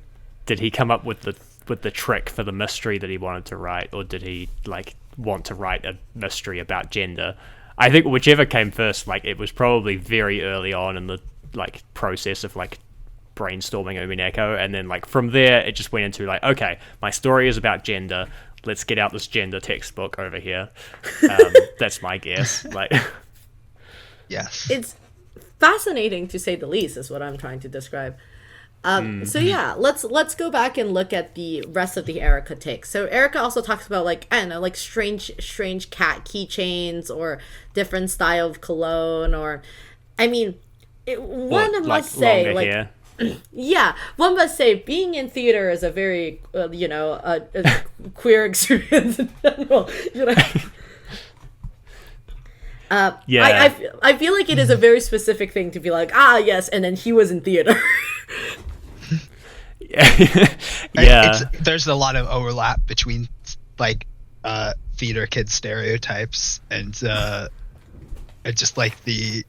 did he come up with the trick for the mystery that he wanted to write, or did he, like, want to write a mystery about gender? I think whichever came first, like, it was probably very early on in the, like, process of, like, brainstorming Umineko, and then, like, from there it just went into, like, okay, my story is about gender, let's get out this gender textbook over here. That's my guess. Like, yes, it's fascinating to say the least, is what I'm trying to describe. So yeah, let's go back and look at the rest of the Erika takes. So Erika also talks about, like, I don't know, like, strange cat keychains, or different style of cologne, or, I mean, one must say, like, hair. Yeah, one must say being in theater is a very you know, a queer experience in general, you know. Yeah, I feel like it is a very specific thing to be like, yes, and then he was in theater. Yeah. There's a lot of overlap between, like, theater kid stereotypes and just, like, the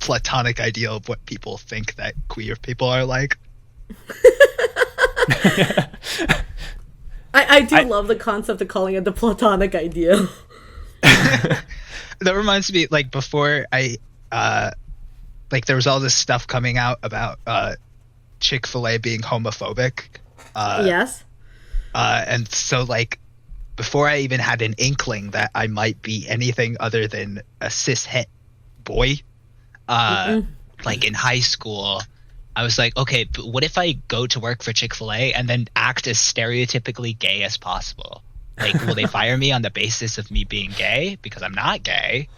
platonic ideal of what people think that queer people are like. I do love the concept of calling it the platonic ideal. That reminds me, like, before I like, there was all this stuff coming out about Chick-fil-A being homophobic. Yes. And so, like, before I even had an inkling that I might be anything other than a cis-het boy, like, in high school, I was like, okay, but what if I go to work for Chick-fil-A and then act as stereotypically gay as possible? Like, will they fire me on the basis of me being gay? Because I'm not gay.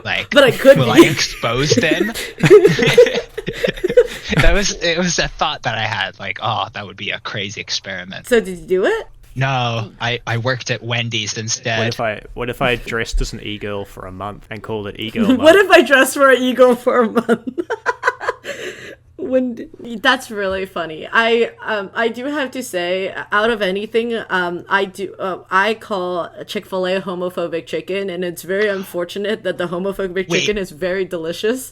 Like, But I could will be. I expose them? It was a thought that I had. Like, oh, that would be a crazy experiment. So did you do it? No, I worked at Wendy's instead. What if I dressed as an e-girl for a month and called it e-girl month? What if I dressed for an eagle for a month? That's really funny. I do have to say, out of anything, I call Chick-fil-A homophobic chicken, and it's very unfortunate that the homophobic chicken is very delicious.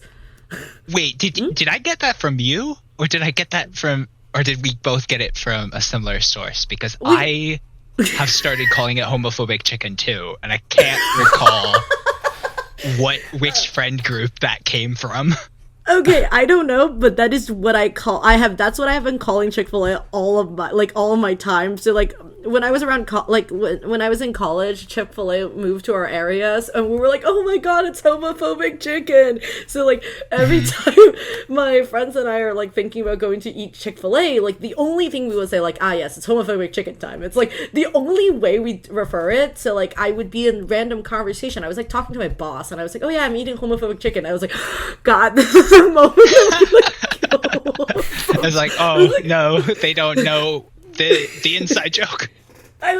Wait, did I get that from you, or did I get that from, or did we both get it from a similar source? Because I have started calling it homophobic chicken too, and I can't recall which friend group that came from. Okay, I don't know, but that is what that's what I have been calling Chick-fil-A all of my time. So like when I was around when I was in college, Chick-fil-A moved to our areas, and we were like, oh my god, it's homophobic chicken. So like every time my friends and I are like thinking about going to eat Chick-fil-A, like the only thing we would say like, yes, it's homophobic chicken time. It's like the only way we refer it. So like I would be in random conversation. I was like talking to my boss, and I was like, oh yeah, I'm eating homophobic chicken. I was like, God, this is a moment I was like, oh no, they don't know the inside joke. I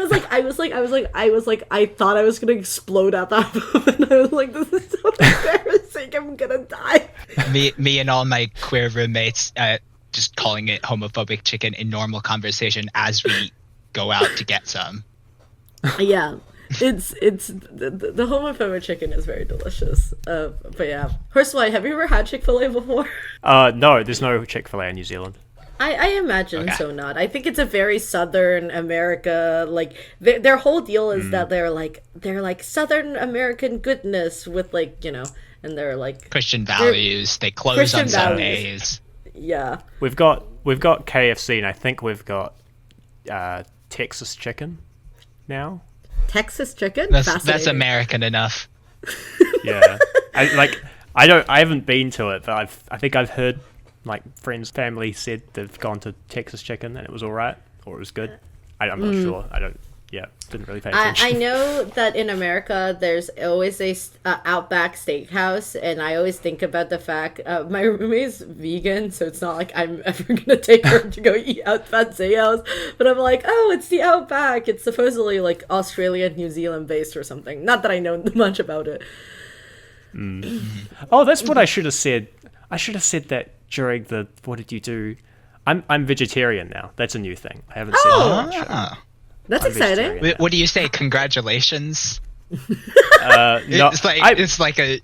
thought I was gonna explode at that moment. I was like, this is so embarrassing. I'm gonna die. Me and all my queer roommates just calling it homophobic chicken in normal conversation as we go out to get some. Yeah. It's the homophobic chicken is very delicious. But yeah. Horsewhite, have you ever had Chick-fil-A before? No, there's no Chick-fil-A in New Zealand. I imagine so not. I think it's a very Southern America, like their whole deal is that they're like Southern American goodness with like, you know, and they're like Christian values. They close Christian on values. Sundays. Yeah. We've got KFC, and I think we've got Texas chicken now. Texas chicken? That's American enough. Yeah. I haven't been to it, but I think I've heard like friends, family said they've gone to Texas chicken and it was all right, or it was good. I'm not sure. Didn't really pay attention. I know that in America there's always a Outback Steakhouse, and I always think about the fact my roommate's vegan, so it's not like I'm ever gonna take her to go eat Outback Steakhouse, but I'm like, oh, it's the Outback. It's supposedly like Australian, New Zealand based or something. Not that I know much about it. Oh, that's what I should have said. I should have said that during the what did you do? I'm vegetarian now. That's a new thing. I haven't said that on the show. That's exciting. What do you say? Congratulations. No, it's like a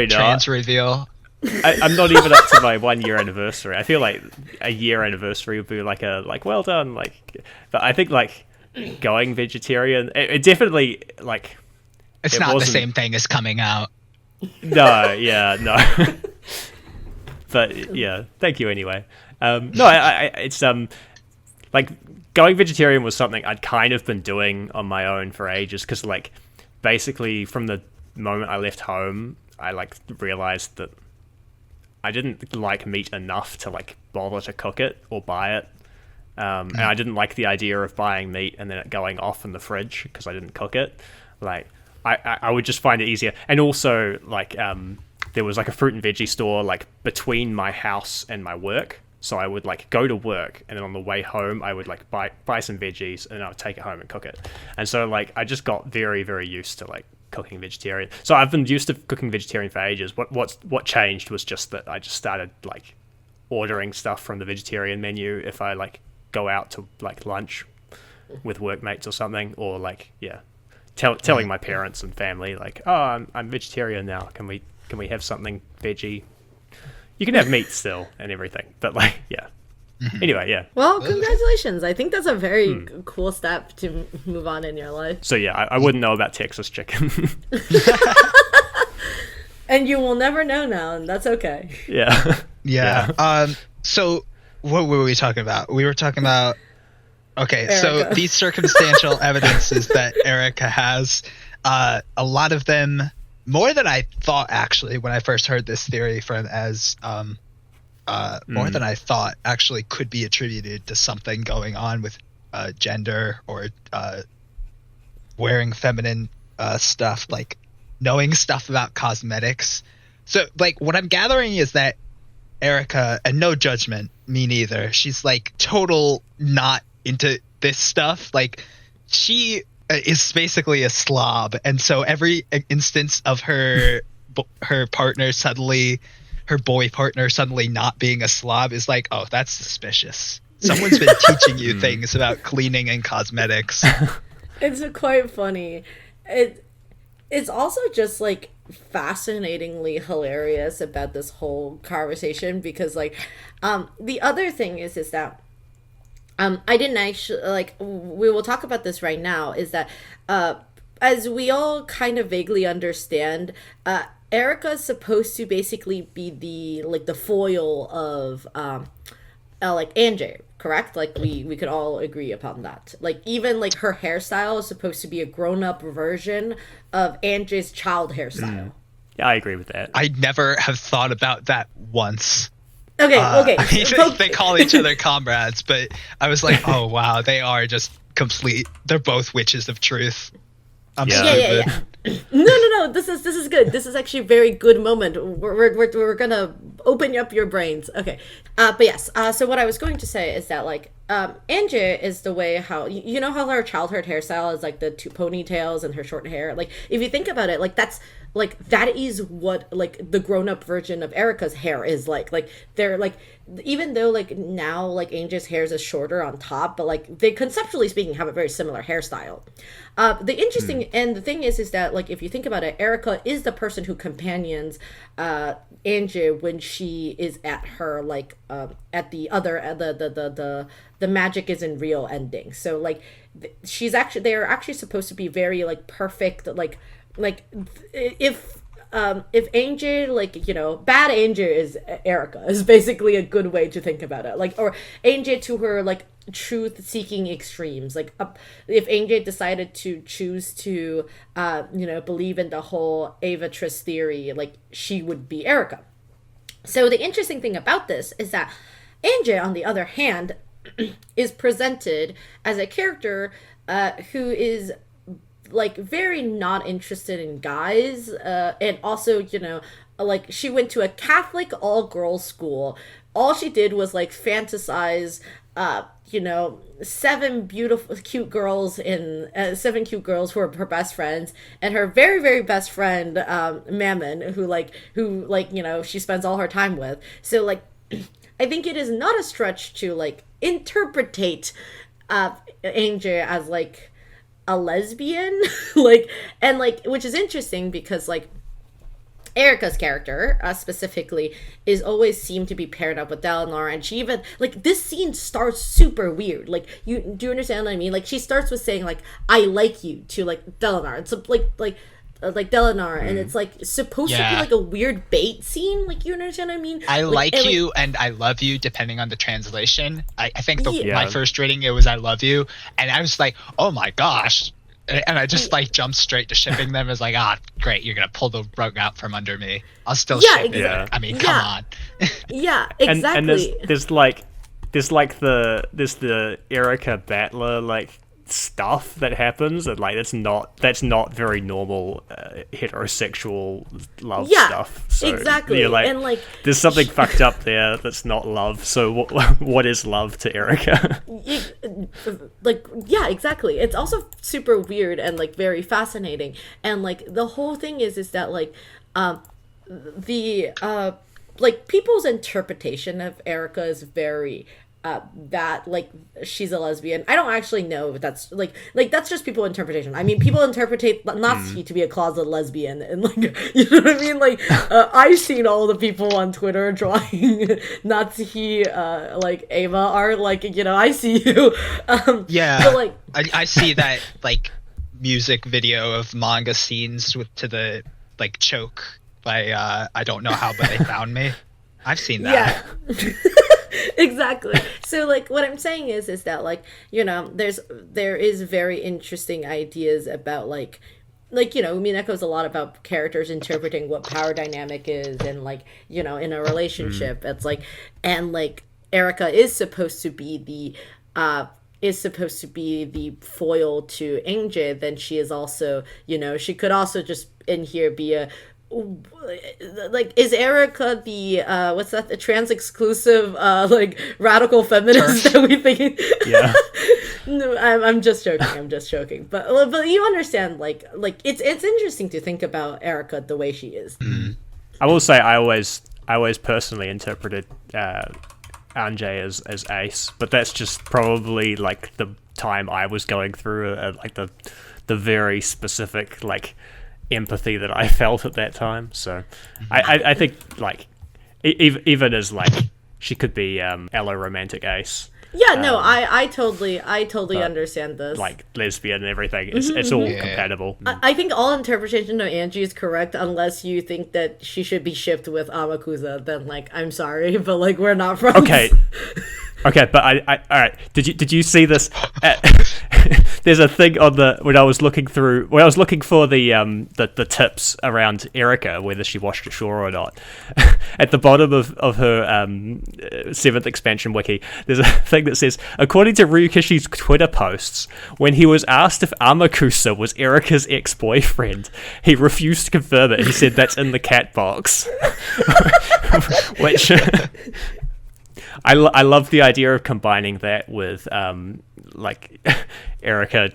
trans reveal. I'm not even up to my 1 year anniversary. I feel like a year anniversary would be like well done. But I think like going vegetarian, it definitely like. It's not the same thing as coming out. No. But yeah, thank you anyway. It's like going vegetarian was something I'd kind of been doing on my own for ages, because like basically from the moment I left home, I like realized that I didn't like meat enough to like bother to cook it or buy it, and I didn't like the idea of buying meat and then it going off in the fridge because I didn't cook it. Like I would just find it easier, and also like there was like a fruit and veggie store like between my house and my work. So I would like go to work, and then on the way home I would like buy some veggies, and I would take it home and cook it. And so like I just got very, very used to like cooking vegetarian. So I've been used to cooking vegetarian for ages. What changed was just that I just started like ordering stuff from the vegetarian menu if I like go out to like lunch with workmates or something, or like telling my parents and family like, oh, I'm vegetarian now. Can we have something veggie? You can have meat still and everything, but like, yeah. Anyway, yeah. Well, congratulations. I think that's a very cool step to move on in your life. So yeah, I wouldn't know about Texas chicken. And you will never know now, and that's okay. Yeah. So what were we talking about? We were talking about, okay, Erika. So these circumstantial evidences that Erika has, a lot of them, more than I thought, actually, when I first heard this theory more than I thought actually could be attributed to something going on with gender or wearing feminine stuff. Like knowing stuff about cosmetics. So like what I'm gathering is that Erika, and no judgment, me neither, she's like total not into this stuff. Like she is basically a slob, and so every instance of her partner suddenly, her boy partner suddenly not being a slob is like, oh, that's suspicious. Someone's been teaching you things about cleaning and cosmetics. It's quite funny. It's also just like fascinatingly hilarious about this whole conversation, because like the other thing is that I didn't actually, like, we will talk about this right now, is that as we all kind of vaguely understand, Erika is supposed to basically be the foil of like Angie, correct? Like we could all agree upon that. Like even like her hairstyle is supposed to be a grown-up version of Angie's child hairstyle. Yeah, I agree with that. I never have thought about that once. Okay. I mean, they call each other comrades, but I was like, oh wow, they are just complete. They're both witches of truth. I'm stupid. Yeah. No. This is good. This is actually a very good moment. We're gonna open up your brains. Okay. But yes. So what I was going to say is that like Angie is the way how you know how her childhood hairstyle is like the two ponytails and her short hair. Like if you think about it, like that is what like the grown-up version of Erika's hair is like. Like they're like, even though like now like Angie's hair is shorter on top, but like they conceptually speaking have a very similar hairstyle. The interesting and the thing is that like if you think about it, Erika is the person who companions Angie when she is at her like at the other the magic isn't real ending. So like they are actually supposed to be very like perfect, like if Angie, like, you know, bad Angie is Erika is basically a good way to think about it. Like, or Angie to her like truth seeking extremes. Like if Angie decided to choose to believe in the whole Avatress theory, like she would be Erika. So the interesting thing about this is that Angie, on the other hand, is presented as a character who is like very not interested in guys, and also, you know, like she went to a Catholic all-girls school. All she did was like fantasize seven beautiful cute girls seven cute girls who are her best friends, and her very very best friend Mammon, who she spends all her time with. So like I think it is not a stretch to like interpretate Angie as like a lesbian, which is interesting because like Erika's character specifically is always seemed to be paired up with Dalinar, and she even like this scene starts super weird. Like do you understand what I mean? Like she starts with saying like I like you to like Dalinar. It's like Dalinar, and it's like supposed to be like a weird bait scene. Like you understand what I mean? I like you and I love you depending on the translation. I think my first reading it was I love you, and I was like, oh my gosh. And I just like jumped straight to shipping them as like, great, you're gonna pull the rug out from under me. I'll still ship it. I mean, come on. Yeah, exactly. And there's the Erika Battler like stuff that happens, and like that's not very normal heterosexual love stuff. So exactly. You're like, and like there's something fucked up there that's not love. So what is love to Erika? Exactly. It's also super weird and like very fascinating, and like the whole thing is that like people's interpretation of Erika is very that like she's a lesbian. I don't actually know if that's like that's just people interpretation. I mean, people interpret Nazi to be a closet lesbian, and like you know what I mean. Like I've seen all the people on Twitter drawing Nazi like Ava art. Like I see you. But, like I see that like music video of manga scenes to the like choke by I don't know how, but they found me. I've seen that. Yeah. Exactly. So like what I'm saying is that like there is very interesting ideas about like Umineko is a lot about characters interpreting what power dynamic is, and like in a relationship it's like, and like Erika is supposed to be the is supposed to be the foil to Angel, then she is also, she could also just in here be a, like, is Erika the what's that, the trans exclusive like radical feminist that we think? Yeah. No, I'm just joking, but you understand, like it's interesting to think about Erika the way she is. I will say I always personally interpreted Anjay as Ace, but that's just probably like the time I was going through, like the very specific like empathy that I felt at that time. So I think like even as like she could be allo-romantic Ace. Yeah, no, I totally understand this. Like lesbian and everything, it's all compatible. I think all interpretation of Angie is correct, unless you think that she should be shipped with Amakusa. Then, like, I'm sorry, but like we're not friends. Okay, but I all right. Did you see this? There's a thing on when I was looking for the tips around Erika, whether she washed ashore or not. At the bottom of her 7th expansion wiki, there's a thing that says, according to Ryukishi's Twitter posts, when he was asked if Amakusa was Erika's ex-boyfriend, he refused to confirm it. He said that's in the cat box, which. I love the idea of combining that with like Erika's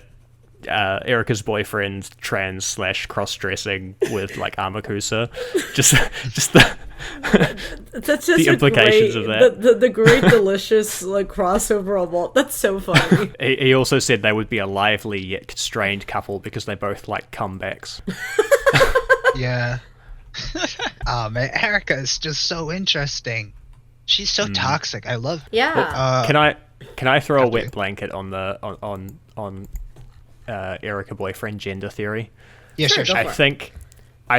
boyfriend trans / cross-dressing with like Amakusa, just that's just the implications of that. The great delicious like crossover of all. That's so funny. He also said they would be a lively yet constrained couple because they both like comebacks. Yeah. Oh man, Erika is just so interesting. She's so toxic. I love her. Yeah. Can I throw a wet blanket on the on Erika boyfriend gender theory? Yeah, sure. I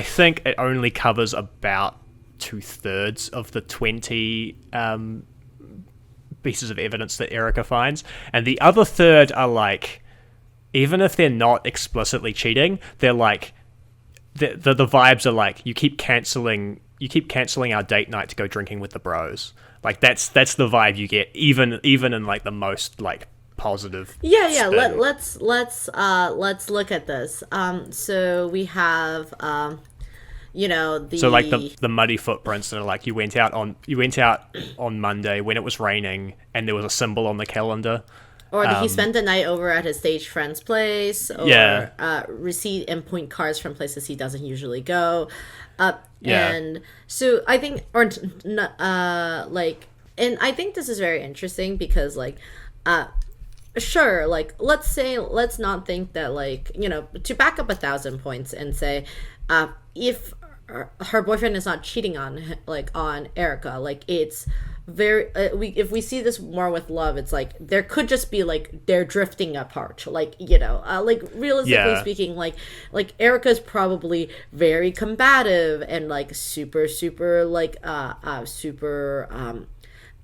think it only covers about 2/3 of the 20 pieces of evidence that Erika finds, and the other third are like, even if they're not explicitly cheating, they're like the vibes are like, you keep canceling our date night to go drinking with the bros. Like that's the vibe you get, even in like the most like positive. Yeah. spin. Let's look at this. So we have the So like the muddy footprints that are like, you went out on Monday when it was raining and there was a symbol on the calendar. Or did he spend the night over at his stage friend's place? Or receipt and point cards from places he doesn't usually go. And so I think, and I think this is very interesting because like, sure, like let's not think that like, to back up 1,000 points and say, if her boyfriend is not cheating on Erika, like it's very if we see this more with love, it's like there could just be like they're drifting apart, like like realistically speaking, like Erika's probably very combative and like super like super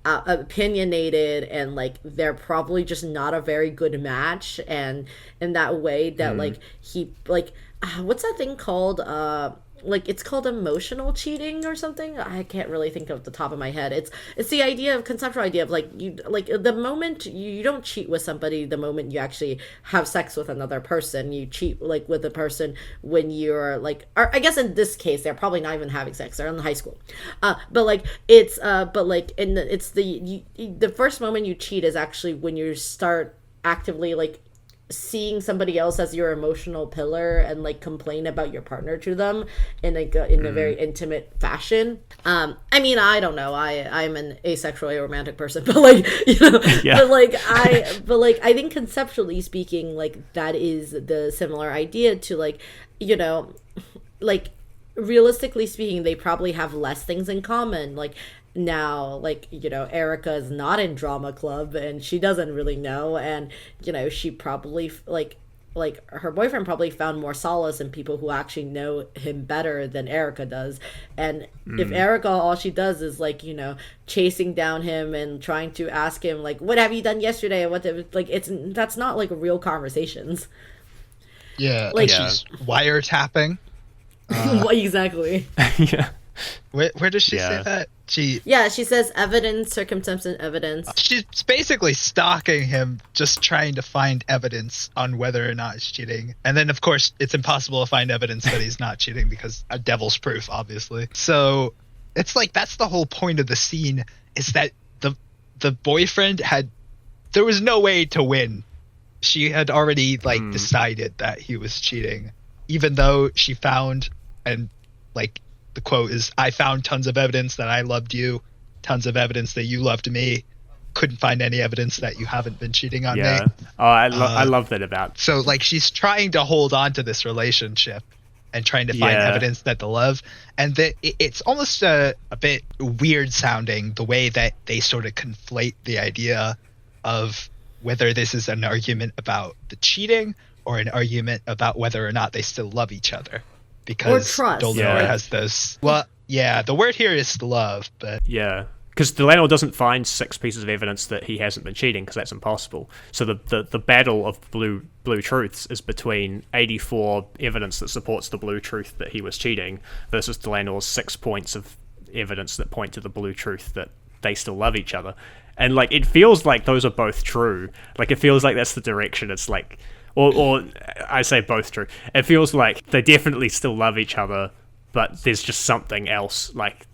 opinionated, and like they're probably just not a very good match, and in that way that like he like what's that thing called, like it's called emotional cheating or something. I can't really think of the top of my head. It's the idea of conceptual idea of like you like the moment you don't cheat with somebody the moment you actually have sex with another person. You cheat like with a person when you're like, or I guess in this case they're probably not even having sex, they're in high school, but like it's it's the first moment you cheat is actually when you start actively like seeing somebody else as your emotional pillar and like complain about your partner to them in like in a very intimate fashion. I mean, I don't know, I'm an asexual aromantic person, but like but I think conceptually speaking, like that is the similar idea to like like realistically speaking, they probably have less things in common. Like now, like Erika is not in drama club and she doesn't really know, and she probably like her boyfriend probably found more solace in people who actually know him better than Erika does. And if Erika, all she does is like chasing down him and trying to ask him like, what have you done yesterday, and that's not like real conversations. Like she's wiretapping. Exactly. Yeah. Where does she say Yeah. that? Yeah, she says evidence, circumstance, and evidence. She's basically stalking him, just trying to find evidence on whether or not he's cheating. And then, of course, it's impossible to find evidence that he's not cheating because a devil's proof, obviously. So it's like that's the whole point of the scene, is that the boyfriend there was no way to win. She had already decided that he was cheating, even though she found, and like the quote is, "I found tons of evidence that I loved you, tons of evidence that you loved me. Couldn't find any evidence that you haven't been cheating on me." Oh, I love that about. So like she's trying to hold on to this relationship and trying to find evidence that they love, and it's almost a bit weird sounding the way that they sort of conflate the idea of whether this is an argument about the cheating or an argument about whether or not they still love each other. Because Or trust. Dolor has this. Well, yeah, the word here is love, but Yeah. Because Delano doesn't find 6 pieces of evidence that he hasn't been cheating, because that's impossible. So the battle of blue truths is between 84 evidence that supports the blue truth that he was cheating versus Delano's 6 points of evidence that point to the blue truth that they still love each other. And like it feels like those are both true. Like it feels like that's the direction. It's like, or I say both true. It feels like they definitely still love each other, but there's just something else like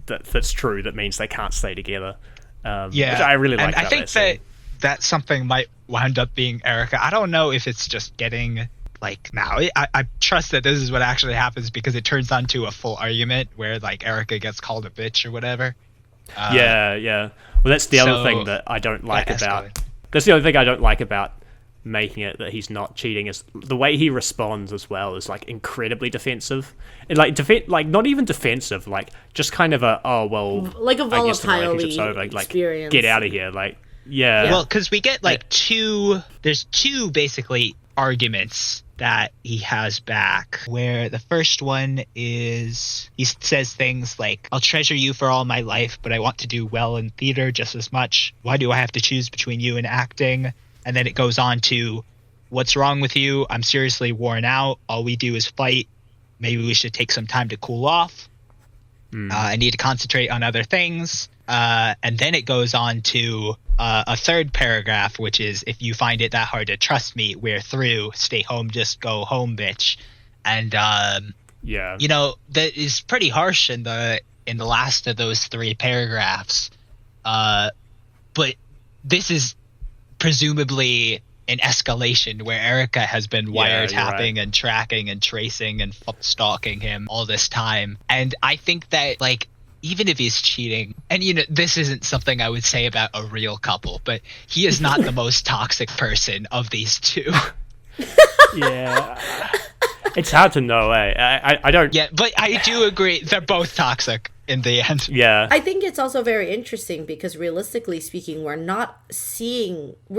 that's true that means they can't stay together. Which I really like. And I think that something might wind up being Erika. I don't know if it's just getting like now. I trust that this is what actually happens, because it turns onto a full argument where like Erika gets called a bitch or whatever. Yeah. Well, that's the other thing that I don't like about. That's the other thing I don't like about making it that he's not cheating, is the way he responds as well is like incredibly defensive, and like not even defensive, like just kind of like a I guess the relationship's volatile over, like experience. get out of here, like yeah. Well, because we get like there's two basically arguments that he has back, where the first one is he says things like, "I'll treasure you for all my life, but I want to do well in theater just as much. Why do I have to choose between you and acting?" And then it goes on to, "What's wrong with you? I'm seriously worn out. All we do is fight. Maybe we should take some time to cool off. I need to concentrate on other things." And then it goes on to a third paragraph, which is, "If you find it that hard to trust me, we're through. Stay home, just go home, bitch." And you know, that is pretty harsh in the last of those 3 paragraphs. But this is presumably an escalation where Erika has been wiretapping and tracking and tracing and stalking him all this time. And I think that, like, even if he's cheating, and you know, this isn't something I would say about a real couple, but he is not the most toxic person of these two. Yeah. It's hard to know, I don't... Yeah, but I do agree, they're both toxic in the end. Yeah. I think it's also very interesting because realistically speaking, we're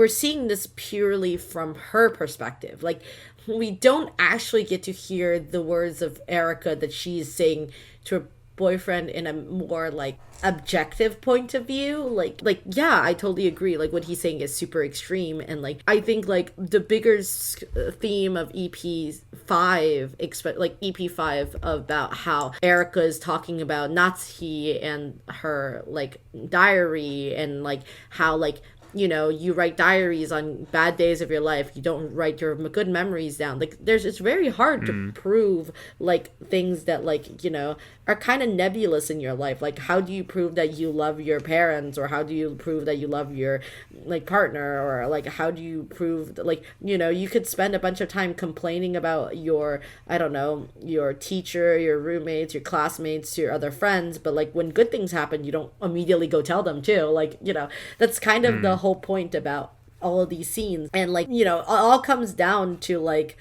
seeing this purely from her perspective. Like, we don't actually get to hear the words of Erika that she's saying to her boyfriend in a more like objective point of view. Like yeah, I totally agree, like what he's saying is super extreme, and like I think like the bigger theme of EP5 about how Erika is talking about Natsuki and her like diary, and like how like, you know, you write diaries on bad days of your life, you don't write your good memories down. Like it's very hard to prove like things that like, you know, are kind of nebulous in your life. Like, how do you prove that you love your parents, or how do you prove that you love your like partner, or like how do you prove that, like, you know, you could spend a bunch of time complaining about your, I don't know, your teacher, your roommates, your classmates, your other friends, but like when good things happen, you don't immediately go tell them too. Like, you know, that's kind of the whole point about all of these scenes. And like, you know, it all comes down to like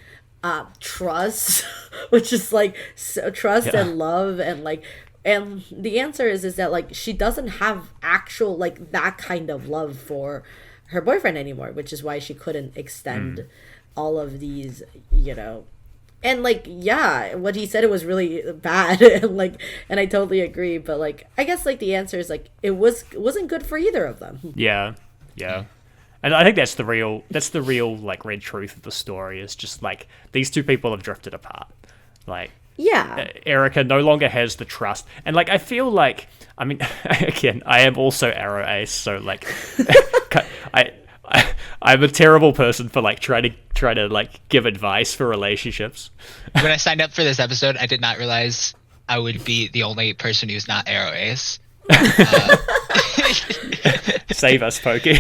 trust, which is like trust and love, and like, and the answer is that like she doesn't have actual like that kind of love for her boyfriend anymore, which is why she couldn't extend all of these, you know. And like, yeah, what he said, it was really bad, and like, and I totally agree, but like I guess like the answer is like it wasn't good for either of them. Yeah. And I think that's the real like red truth of the story, is just like these two people have drifted apart. Like Yeah. Erika no longer has the trust, and like I feel like, I mean, again, I am also arrow ace, so like, I'm a terrible person for like trying to like give advice for relationships. When I signed up for this episode, I did not realize I would be the only person who's not arrow ace. Save us, Pokey.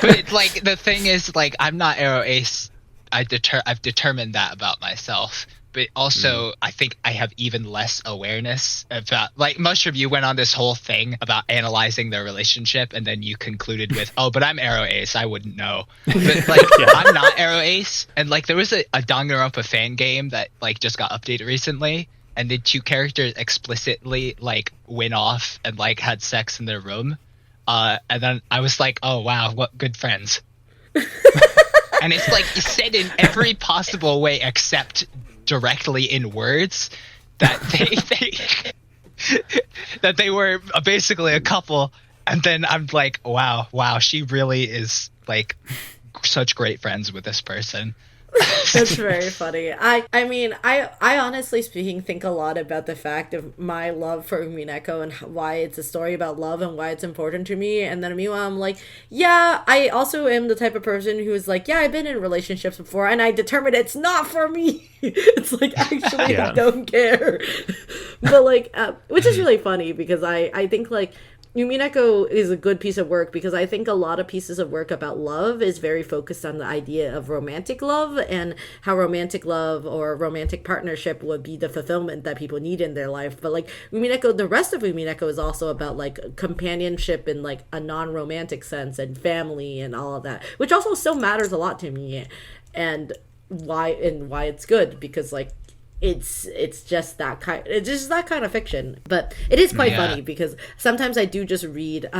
But like the thing is, like, I'm not arrow ace. I've determined that about myself. But also, I think I have even less awareness about, like, Mushroom, you went on this whole thing about analyzing their relationship, and then you concluded with, oh, but I'm arrow ace, I wouldn't know. But, like, I'm not arrow ace, and, like, there was a Danganronpa fan game that, like, just got updated recently, and the two characters explicitly, like, went off and, like, had sex in their room. And then I was like, oh, wow, what good friends. And it's, like, said in every possible way except directly in words that they were basically a couple, and then I'm like, wow, she really is like such great friends with this person. That's very funny. I mean, I honestly speaking think a lot about the fact of my love for Umineko and why it's a story about love and why it's important to me. And then meanwhile, I'm like, yeah, I also am the type of person who's like, yeah, I've been in relationships before and I determined it's not for me. It's like, actually, I don't care. But like, which is really funny because I think like, Umineko is a good piece of work because I think a lot of pieces of work about love is very focused on the idea of romantic love and how romantic love or romantic partnership would be the fulfillment that people need in their life. But like Umineko, the rest of Umineko is also about like companionship in like a non-romantic sense and family and all of that, which also still matters a lot to me, and why it's good because like it's just that kind of fiction, but it is quite funny because sometimes I do just read.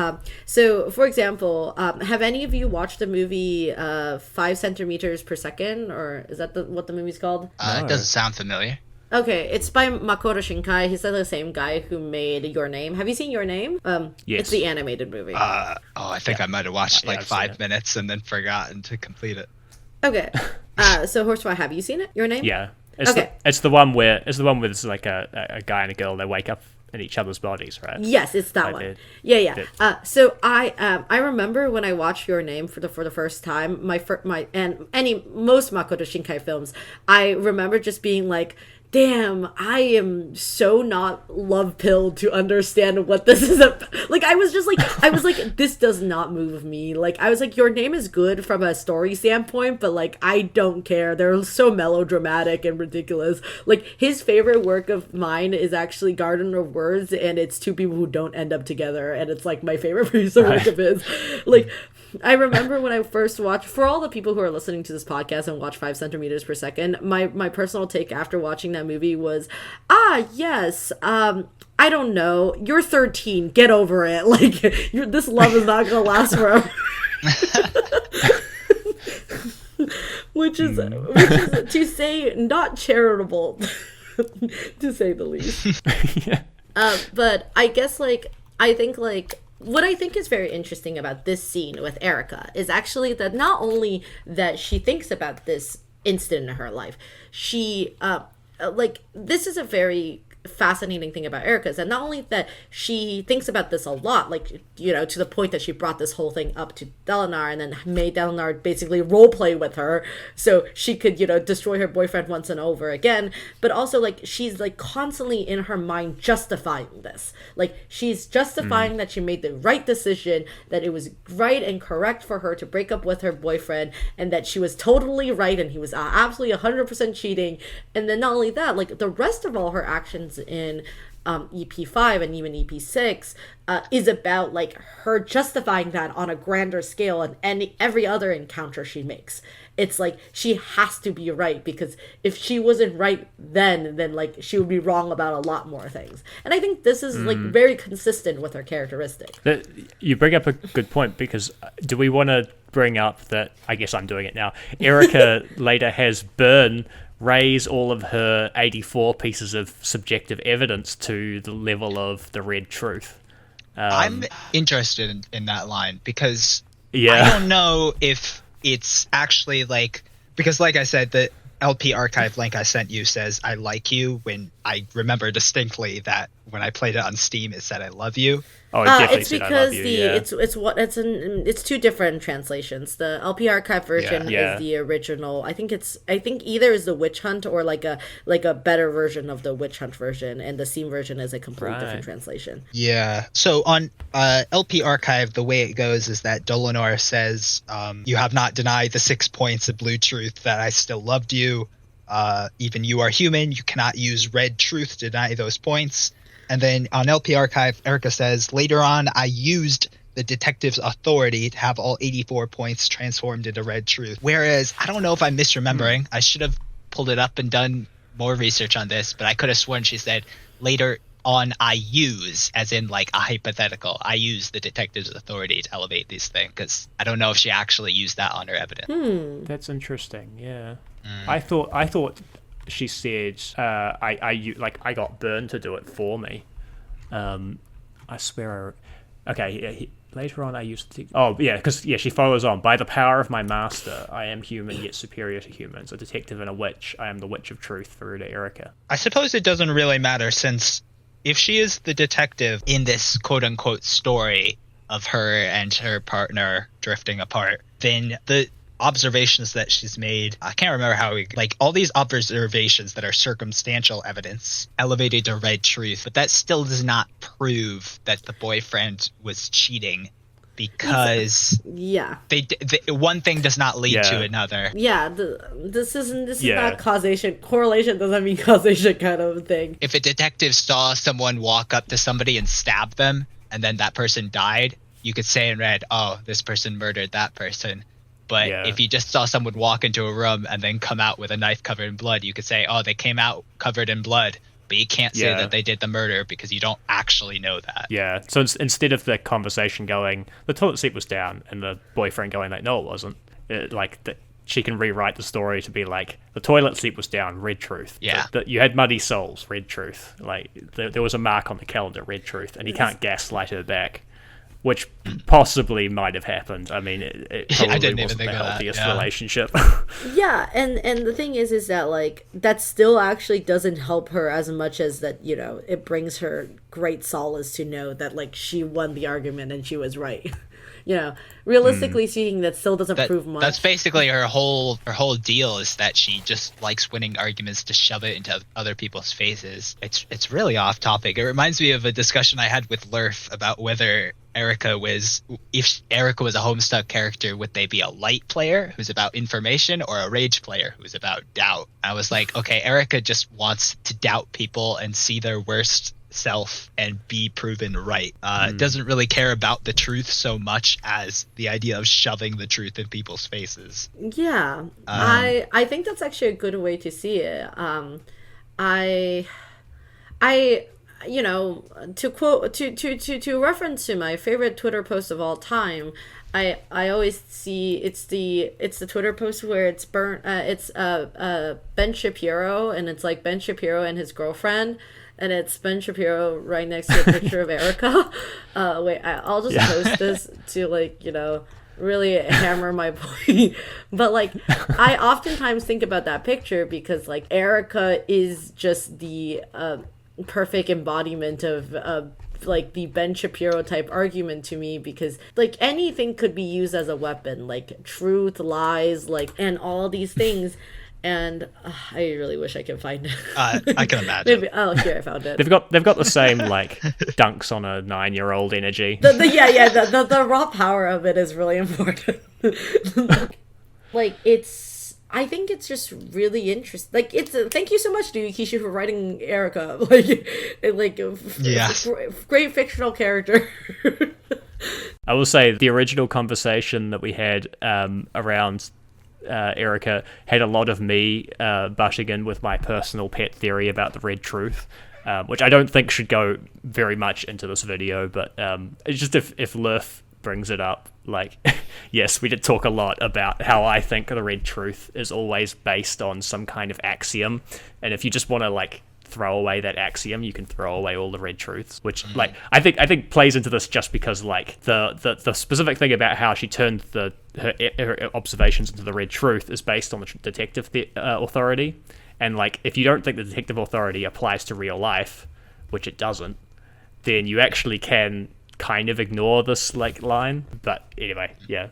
So, for example, have any of you watched the movie 5 centimeters per second, or is that what the movie's called? It doesn't sound familiar. Okay, it's by Makoto Shinkai. He's the same guy who made Your Name. Have you seen Your Name? Yes. It's the animated movie. I think I might have watched like 5 minutes and then forgotten to complete it. Okay, so Horsefly, have you seen it? Your Name? Yeah. Okay. It's the one where it's like a guy and a girl. They wake up in each other's bodies, right? Yes, it's that one. Yeah. So I remember when I watched Your Name for the first time, most Makoto Shinkai films, I remember just being like, damn, I am so not love pilled to understand what this is about. Like, I was like, this does not move me. Like, I was like, Your Name is good from a story standpoint, but like, I don't care. They're so melodramatic and ridiculous. Like, his favorite work of mine is actually Garden of Words, and it's two people who don't end up together, and it's like my favorite piece of work of his. Like, I remember when I first watched, for all the people who are listening to this podcast and watch 5 centimeters per second, my personal take after watching that movie was, yes, I don't know, you're 13, get over it. Like, this love is not gonna last forever. which is to say not charitable, to say the least. But I guess what I think is very interesting about this scene with Erika is actually that not only that she thinks about this incident in her life, she this is a very fascinating thing about Erika, is that not only that she thinks about this a lot, like, you know, to the point that she brought this whole thing up to Delinar and then made Delinar basically role play with her so she could, you know, destroy her boyfriend once and over again, but also like she's like constantly in her mind justifying this. Like, she's justifying that she made the right decision, that it was right and correct for her to break up with her boyfriend, and that she was totally right and he was absolutely 100% cheating. And then not only that, like the rest of all her actions in EP5 and even EP6 is about like her justifying that on a grander scale and every other encounter she makes. It's like she has to be right, because if she wasn't right then like she would be wrong about a lot more things. And I think this is like very consistent with her characteristic. You bring up a good point, because do we want to bring up that, I guess I'm doing it now, Erika later has Byrne raise all of her 84 pieces of subjective evidence to the level of the red truth. I'm interested in that line, because I don't know if it's actually like, because like I said, that LP archive link I sent you says I like you, when I remember distinctly that when I played it on Steam it said I love you. Oh, it definitely It's said I because love you. it's two different translations. The LP archive version Yeah. is the original. I think either is the Witch Hunt or like a better version of the Witch Hunt version, and the Steam version is a completely different translation. Yeah. So on LP archive, the way it goes is that Dolinar says, "You have not denied the 6 points of blue truth that I still loved you. Even you are human. You cannot use red truth to deny those points." And then on LP archive, Erika says, "Later on, I used the detective's authority to have all 84 points transformed into red truth." Whereas, I don't know if I'm misremembering. I should have pulled it up and done more research on this, but I could have sworn she said, "Later on, I use," as in like a hypothetical. I use the detective's authority to elevate these things, because I don't know if she actually used that on her evidence. That's interesting. Yeah. I thought she said I got burned to do it for me. I swear. Okay. Later on, I used to. Oh yeah, because she follows on. By the power of my master, I am human yet superior to humans. A detective and a witch. I am the witch of truth. Furude Erika. I suppose it doesn't really matter, since if she is the detective in this quote-unquote story of her and her partner drifting apart, then the observations that she's made, I can't remember how all these observations that are circumstantial evidence elevated to red truth, but that still does not prove that the boyfriend was cheating, because one thing does not lead to another. This is not causation. Correlation doesn't mean causation kind of thing. If a detective saw someone walk up to somebody and stab them, and then that person died, you could say in red, "Oh, this person murdered that person." But if you just saw someone walk into a room and then come out with a knife covered in blood, you could say, "Oh, they came out covered in blood." But you can't say that they did the murder, because you don't actually know that. Yeah. So instead of the conversation going, "The toilet seat was down," and the boyfriend going like, "No, it wasn't," she can rewrite the story to be like, "The toilet seat was down, red truth. Yeah. That you had muddy soles, red truth. Like there was a mark on the calendar, red truth," and you can't gaslight her back. Which possibly might have happened. I mean, it probably wasn't the healthiest relationship. Yeah, and the thing is that like that still actually doesn't help her as much as that, it brings her great solace to know that like she won the argument and she was right. Realistically speaking, that still doesn't prove much. That's basically her whole deal, is that she just likes winning arguments to shove it into other people's faces. It's really off topic. It reminds me of a discussion I had with Lurf about whether if Erika was a Homestuck character, would they be a light player who's about information, or a rage player who's about doubt? I was like, okay, Erika just wants to doubt people and see their worst self and be proven right. Doesn't really care about the truth so much as the idea of shoving the truth in people's faces. Yeah. I think that's actually a good way to see it. To quote, to reference to my favorite Twitter post of all time, I always see it's the Twitter post where it's Ben Shapiro, and it's like Ben Shapiro and his girlfriend, and it's Ben Shapiro right next to a picture of Erika. I'll just post this to really hammer my point. But like, I oftentimes think about that picture because like Erika is just the perfect embodiment of like the Ben Shapiro type argument to me, because like anything could be used as a weapon, like truth, lies, like, and all these things. And I really wish I could find it. I can imagine. Here I found it. They've got the same like dunks on a 9-year-old energy. The raw power of it is really important. Like I think it's just really interesting. Like thank you so much to Yukishi for writing Erika. Great fictional character. I will say the original conversation that we had around Erika had a lot of me butting in with my personal pet theory about the red truth, which I don't think should go very much into this video, but it's just if Lurf brings it up, like, yes, we did talk a lot about how I think the red truth is always based on some kind of axiom, and if you just want to like throw away that axiom. You can throw away all the red truths, which like I think plays into this just because like the specific thing about how she turned her observations into the red truth is based on the detective authority, and like if you don't think the detective authority applies to real life, which it doesn't, then you actually can kind of ignore this like line. But anyway, yeah.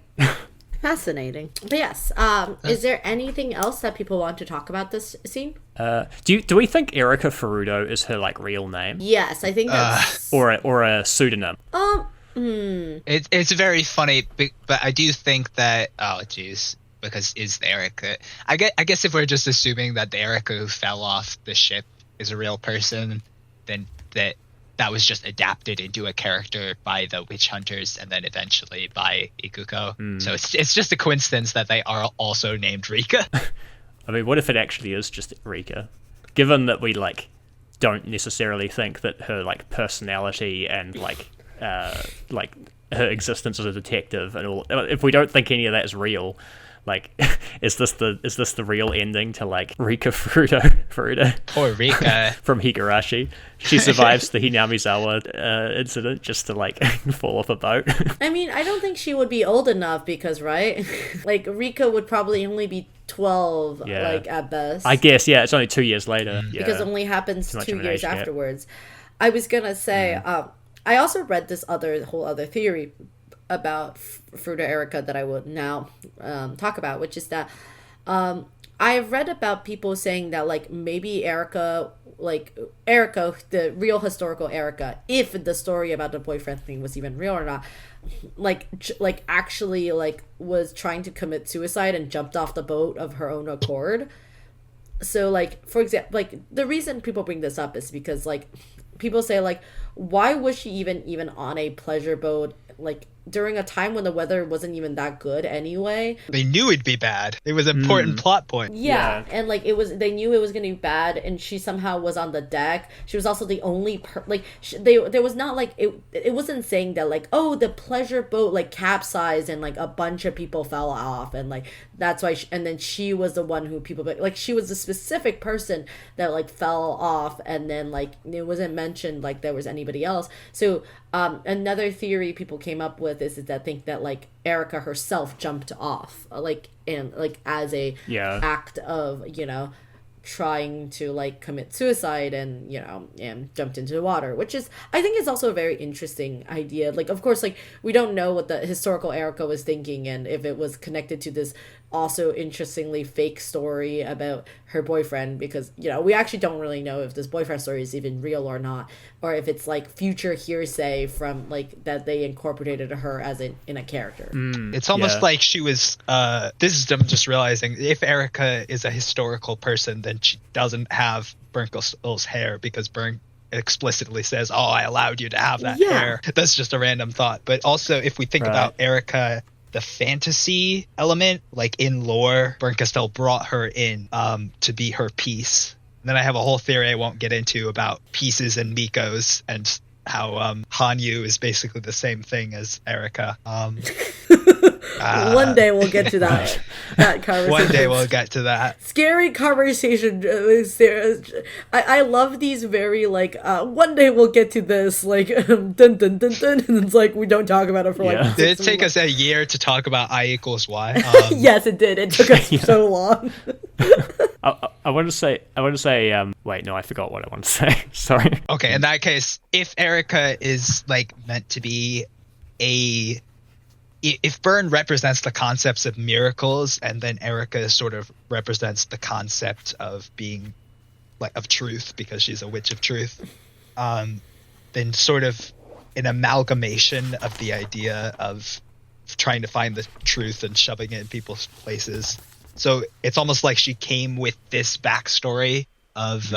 Fascinating. But yes, is there anything else that people want to talk about this scene? Do we think Erika Furude is her like real name? Yes, I think that's or a pseudonym. It's very funny, but I do think that because is the Erika? I guess if we're just assuming that the Erika who fell off the ship is a real person, then that was just adapted into a character by the witch hunters and then eventually by Ikuko. So it's just a coincidence that they are also named Rika. I mean, what if it actually is just Rika? Given that we like don't necessarily think that her like personality and like her existence as a detective and all, if we don't think any of that is real, like, is this the real ending to like Rika Furude? Poor Rika from Higurashi. She survives the Hinamizawa incident just to like fall off a boat. I mean, I don't think she would be old enough because, right? Like Rika would probably only be 12, like at best. I guess, yeah. It's only 2 years later. Yeah. Because it only happens 2 years afterwards. I was gonna say, I also read this whole other theory about Furude Erika that I will now talk about, which is that I've read about people saying that like maybe Erika, the real historical Erika, if the story about the boyfriend thing was even real or not, like actually like was trying to commit suicide and jumped off the boat of her own accord. So like, for example, like the reason people bring this up is because like people say like, why was she even on a pleasure boat like during a time when the weather wasn't even that good anyway? They knew it'd be bad. It was an important plot point. Yeah, and like they knew it was gonna be bad, and she somehow was on the deck. She was also the only there was not like it wasn't saying that like, oh, the pleasure boat like capsized and like a bunch of people fell off and like that's why and then she was the one who people like she was the specific person that like fell off, and then like it wasn't mentioned like there was anybody else. So another theory people came up with is that think that like Erika herself jumped off like and like as a act of trying to like commit suicide and and jumped into the water, which is I think is also a very interesting idea. Like of course like we don't know what the historical Erika was thinking and if it was connected to this also interestingly fake story about her boyfriend, because we actually don't really know if this boyfriend story is even real or not, or if it's like future hearsay from like that they incorporated her as in a character. It's almost like she was this is I'm just realizing, if Erika is a historical person, then she doesn't have Burnkle's hair, because Burn explicitly says, oh, I allowed you to have that hair. That's just a random thought. But also if we think about Erika, the fantasy element, like in lore, Burnkastel brought her in to be her piece. And then I have a whole theory I won't get into about pieces and Mikos and how Hanyu is basically the same thing as Erika. One day we'll get to that conversation. One day we'll get to that. Scary conversation. I love these very like one day we'll get to this like dun dun dun dun, and it's like we don't talk about it for like. Did it take us a year to talk about I = Y? Yes, it did. It took us so long. I want to say. Wait, no, I forgot what I want to say. Sorry. Okay, in that case, if Erika is like meant to be if Burn represents the concepts of miracles, and then Erika sort of represents the concept of being like of truth because she's a witch of truth, then sort of an amalgamation of the idea of trying to find the truth and shoving it in people's places. So it's almost like she came with this backstory of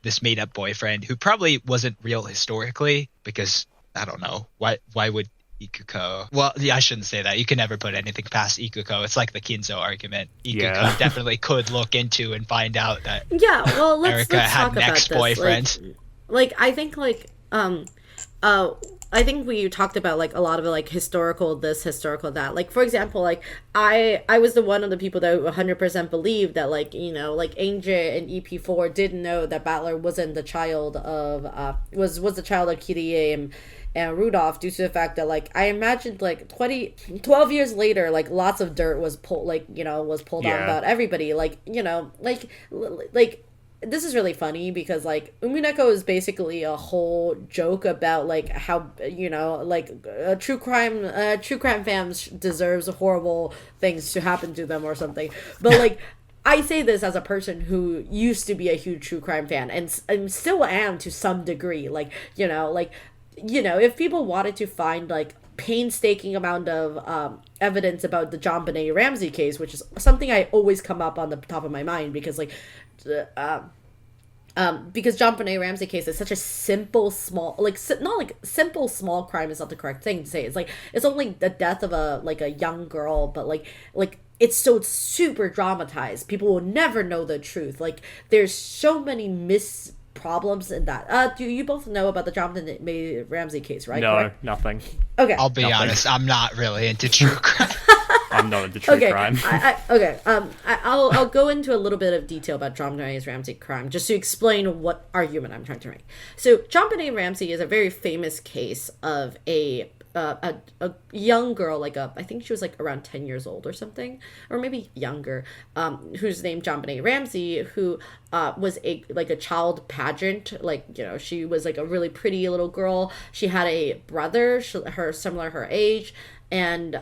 this made-up boyfriend who probably wasn't real historically, because I don't know why would Ikuko? Well, yeah, I shouldn't say that. You can never put anything past Ikuko. It's like the Kinzo argument. Ikuko definitely could look into and find out that well, let's Erika had talk an ex-boyfriend. Like I think like I think we talked about like a lot of it, like historical this, historical that. Like for example, like I was the one of the people that 100% believed that like like Angel and EP4 didn't know that Battler wasn't the child of was the child of Kirie and Rudolph, due to the fact that like I imagined like 12 years later, like lots of dirt was pulled on about everybody, like like this is really funny because like Umineko is basically a whole joke about like how like true crime fans deserves horrible things to happen to them or something, but like I say this as a person who used to be a huge true crime fan and still am to some degree, like if people wanted to find like painstaking amount of evidence about the John Benet Ramsey case, which is something I always come up on the top of my mind because like because John Benet Ramsey case is such a simple small not like simple small crime is not the correct thing to say. It's like it's only the death of a young girl, but like it's so super dramatized. People will never know the truth. Like there's so many problems in that. Do you both know about the John Benet Ramsey case, right? No, correct? nothing. Okay. I'll be honest, I'm not really into true crime. I'm not into true crime. I'll go into a little bit of detail about John Benet Ramsey crime just to explain what argument I'm trying to make. So John Benet Ramsey is a very famous case of a young girl, like I think she was like around 10 years old or something, or maybe younger, who's named John Benet Ramsey, who was a child pageant, she was like a really pretty little girl. She had a brother, her age, and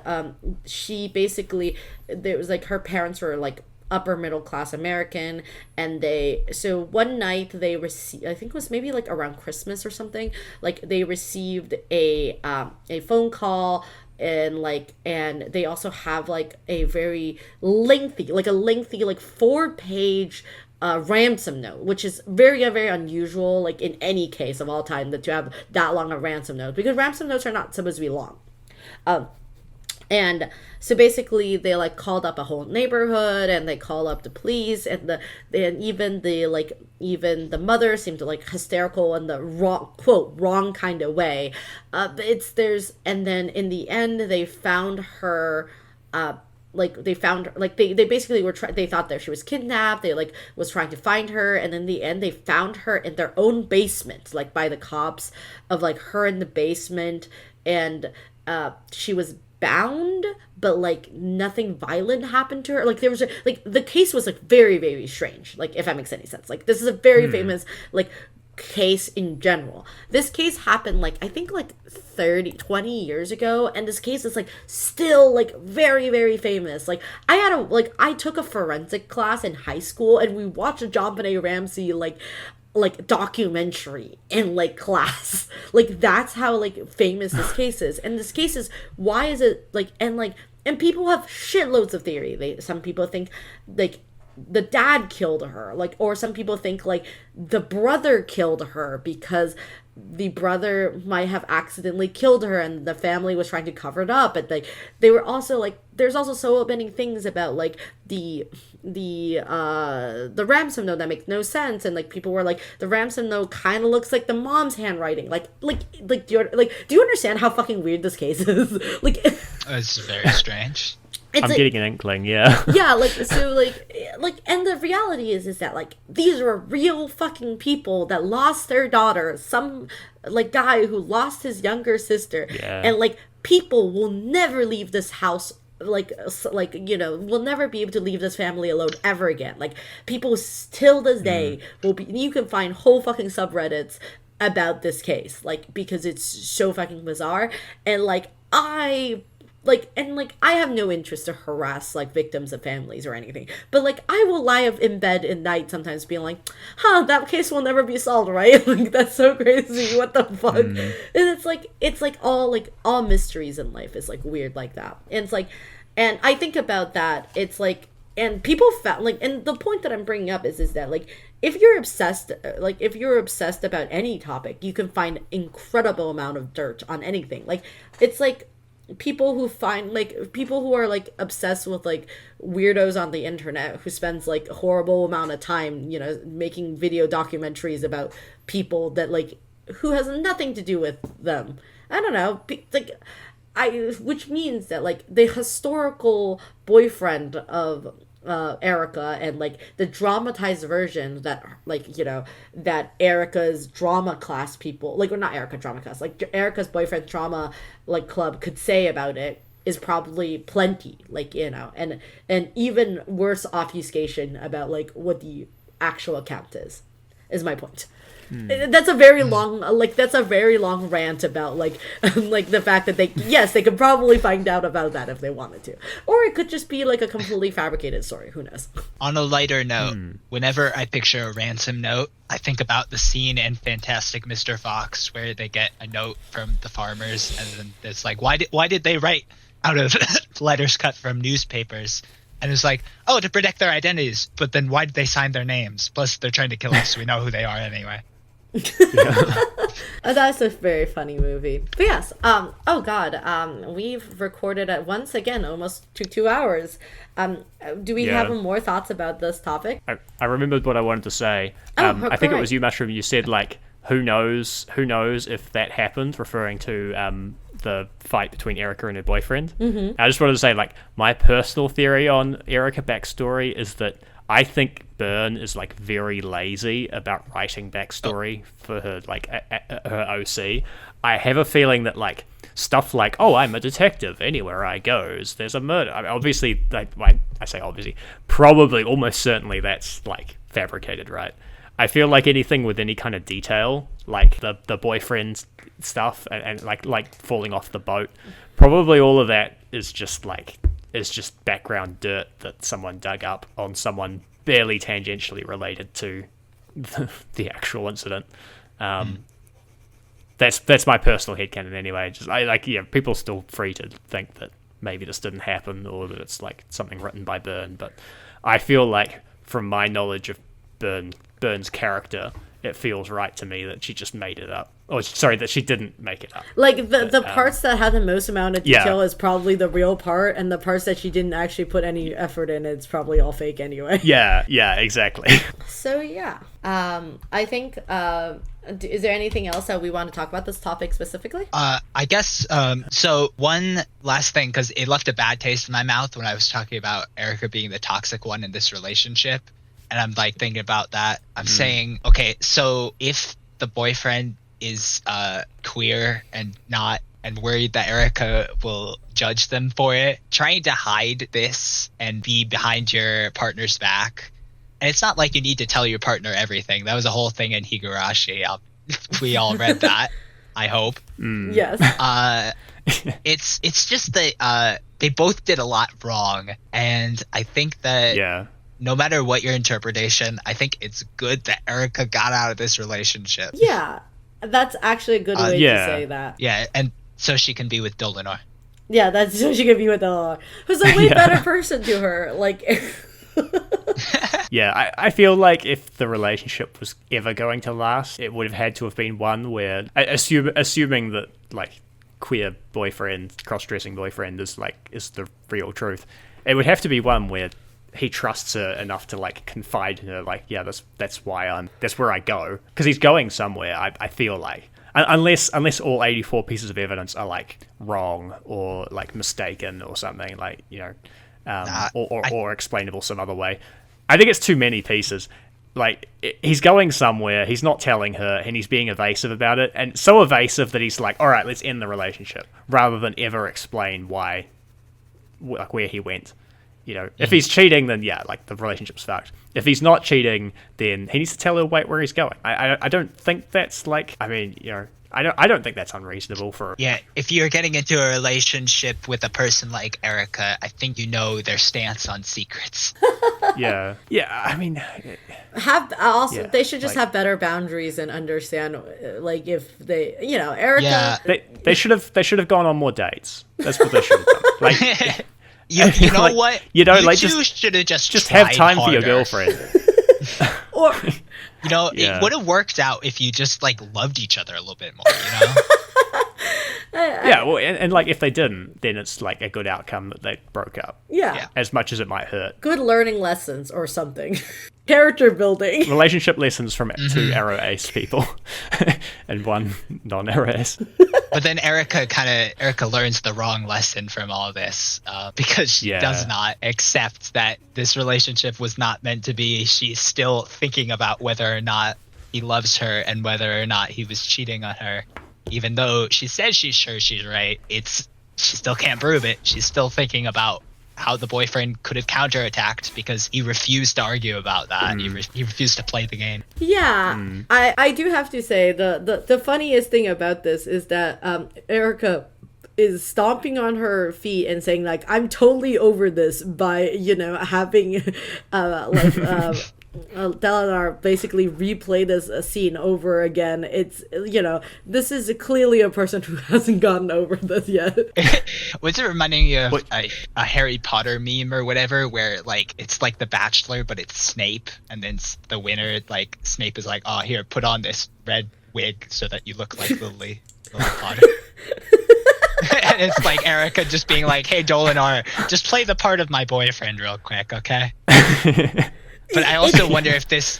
she basically, there was like her parents were like upper middle class American, and so one night they received, I think it was maybe like around Christmas or something, like they received a phone call, and they also have like a very lengthy 4-page ransom note, which is very, very unusual, like in any case of all time, that to have that long a ransom note, because ransom notes are not supposed to be long. And so basically they like called up a whole neighborhood, and they called up the police, and even the mother seemed to like hysterical in the wrong kind of way. And then in the end they found her, they basically were they thought that she was kidnapped. They like was trying to find her, and in the end they found her in their own basement, like by the cops, of like her in the basement, and she was bound, but like nothing violent happened to her. Like there was the case was like very, very strange, like if that makes any sense. Like this is a very famous like case in general. This case happened like I think like 20 years ago, and this case is like still like very, very famous. Like I took a forensic class in high school, and we watched a John Benet Ramsey like documentary in like class. Like that's how like famous this case is. And this case is, why is it like, and people have shitloads of theory. Some people think like the dad killed her, like, or some people think like the brother killed her because the brother might have accidentally killed her and the family was trying to cover it up. But like they were also like, there's also so many things about like the ransom note that makes no sense, and like people were like, the ransom note kind of looks like the mom's handwriting. Do you understand how fucking weird this case is? Like it's very strange. I'm getting an inkling, yeah. Yeah, and the reality is that like these are real fucking people that lost their daughter, some like guy who lost his younger sister, and like people will never leave this house, will never be able to leave this family alone ever again. Like people till this day you can find whole fucking subreddits about this case, like because it's so fucking bizarre, and I have no interest to harass like victims of families or anything, but like I will lie in bed at night sometimes being like, that case will never be solved, right? Like that's so crazy, what the fuck? And it's like all mysteries in life is like weird like that. And it's like, and I think about that, it's like, and people found like, and the point that I'm bringing up is that like if you're obsessed about any topic, you can find incredible amount of dirt on anything. Like it's like people who are like obsessed with like weirdos on the internet who spends like a horrible amount of time making video documentaries about people that like who has nothing to do with them. I don't know, which means that like the historical boyfriend of Erika and like the dramatized version that like that Erika's drama class people like, or not Erika drama class, like Erika's boyfriend drama like club could say about it is probably plenty, like and even worse obfuscation about like what the actual account is my point. That's a very long rant about like like the fact that they could probably find out about that if they wanted to, or it could just be like a completely fabricated story, who knows. On a lighter note, whenever I picture a ransom note, I think about the scene in Fantastic Mr. Fox where they get a note from the farmers and then it's like, why did they write out of letters cut from newspapers? And it's like, oh, to protect their identities, but then why did they sign their names? Plus they're trying to kill us, so we know who they are anyway. That's a very funny movie. But yes, oh god, we've recorded at once again almost 2 hours. Do we have more thoughts about this topic? I remembered what I wanted to say. I think it was you, Mushroom. You said like, who knows if that happened, referring to the fight between Erika and her boyfriend. I just wanted to say, like, my personal theory on Erika backstory is that I think Byrne is like very lazy about writing backstory for her, like her OC. I have a feeling that like stuff like, oh, I'm a detective, anywhere I go there's a murder. I mean, obviously, like, I say obviously, probably almost certainly that's like fabricated, right? I feel like anything with any kind of detail, like the boyfriend stuff and like falling off the boat, probably all of that is just background dirt that someone dug up on someone barely tangentially related to the actual incident. That's my personal headcanon anyway. People are still free to think that maybe this didn't happen or that it's like something written by Byrne, but I feel like from my knowledge of Byrne's character, it feels right to me that she just made it up. Oh, sorry, that she didn't make it up. Like, the parts that had the most amount of detail is probably the real part, and the parts that she didn't actually put any effort in, it's probably all fake anyway. Yeah, exactly. So, yeah. I think, is there anything else that we want to talk about this topic specifically? I guess, so one last thing, because it left a bad taste in my mouth when I was talking about Erika being the toxic one in this relationship. And I'm like thinking about that. I'm saying, okay, so if the boyfriend is queer and worried that Erika will judge them for it, trying to hide this and be behind your partner's back. And it's not like you need to tell your partner everything. That was a whole thing in Higurashi. We all read that, I hope. Yes. It's just that they both did a lot wrong. And I think that no matter what your interpretation, I think it's good that Erika got out of this relationship. Yeah, that's actually a good way to say that. Yeah, and so she can be with Dolinor. Yeah, that's so she can be with Dolinor, who's a way better person to her. Like, yeah, I feel like if the relationship was ever going to last, it would have had to have been one where, assuming that like queer boyfriend, cross-dressing boyfriend is the real truth, it would have to be one where he trusts her enough to like confide in her, like, yeah, that's where I go, because he's going somewhere. I feel like unless all 84 pieces of evidence are like wrong or like mistaken or something, like, or explainable some other way. I think it's too many pieces. Like, he's going somewhere, he's not telling her, and he's being evasive about it, and so evasive that he's like, all right, let's end the relationship, rather than ever explain why, like, where he went. If he's cheating, then like the relationship's fucked. If he's not cheating, then he needs to tell her where he's going. I don't think that's like, I don't think that's unreasonable for. Yeah, if you're getting into a relationship with a person like Erika, I think you know their stance on secrets. Yeah. I mean, they should just have better boundaries and understand, like, if they, Erika. Yeah. They should have gone on more dates. That's what they should have done. Like. You know like, what? You know, you like, should have just have time harder. for your girlfriend. Or it would have worked out if you just like loved each other a little bit more. Yeah, well, and like if they didn't, then it's like a good outcome that they broke up. Yeah. As much as it might hurt. Good learning lessons or something. Character building. Relationship lessons from 2 arrow ace people and 1 non-arrow ace. But then Erika learns the wrong lesson from all this because she does not accept that this relationship was not meant to be. She's still thinking about whether or not he loves her and whether or not he was cheating on her. Even though she says she's sure she's right, she still can't prove it. She's still thinking about how the boyfriend could have counterattacked because he refused to argue about that. He refused to play the game. Yeah, I do have to say the funniest thing about this is that Erika is stomping on her feet and saying like, I'm totally over this by, having Delanar basically replay this scene over again. It's, this is clearly a person who hasn't gotten over this yet. Was it reminding you of a Harry Potter meme or whatever, where like it's like The Bachelor, but it's Snape, and then the winner, like Snape is like, oh, here, put on this red wig so that you look like Lily Potter. And it's like Erika just being like, hey, Dolinar, just play the part of my boyfriend real quick, okay? But I also wonder if this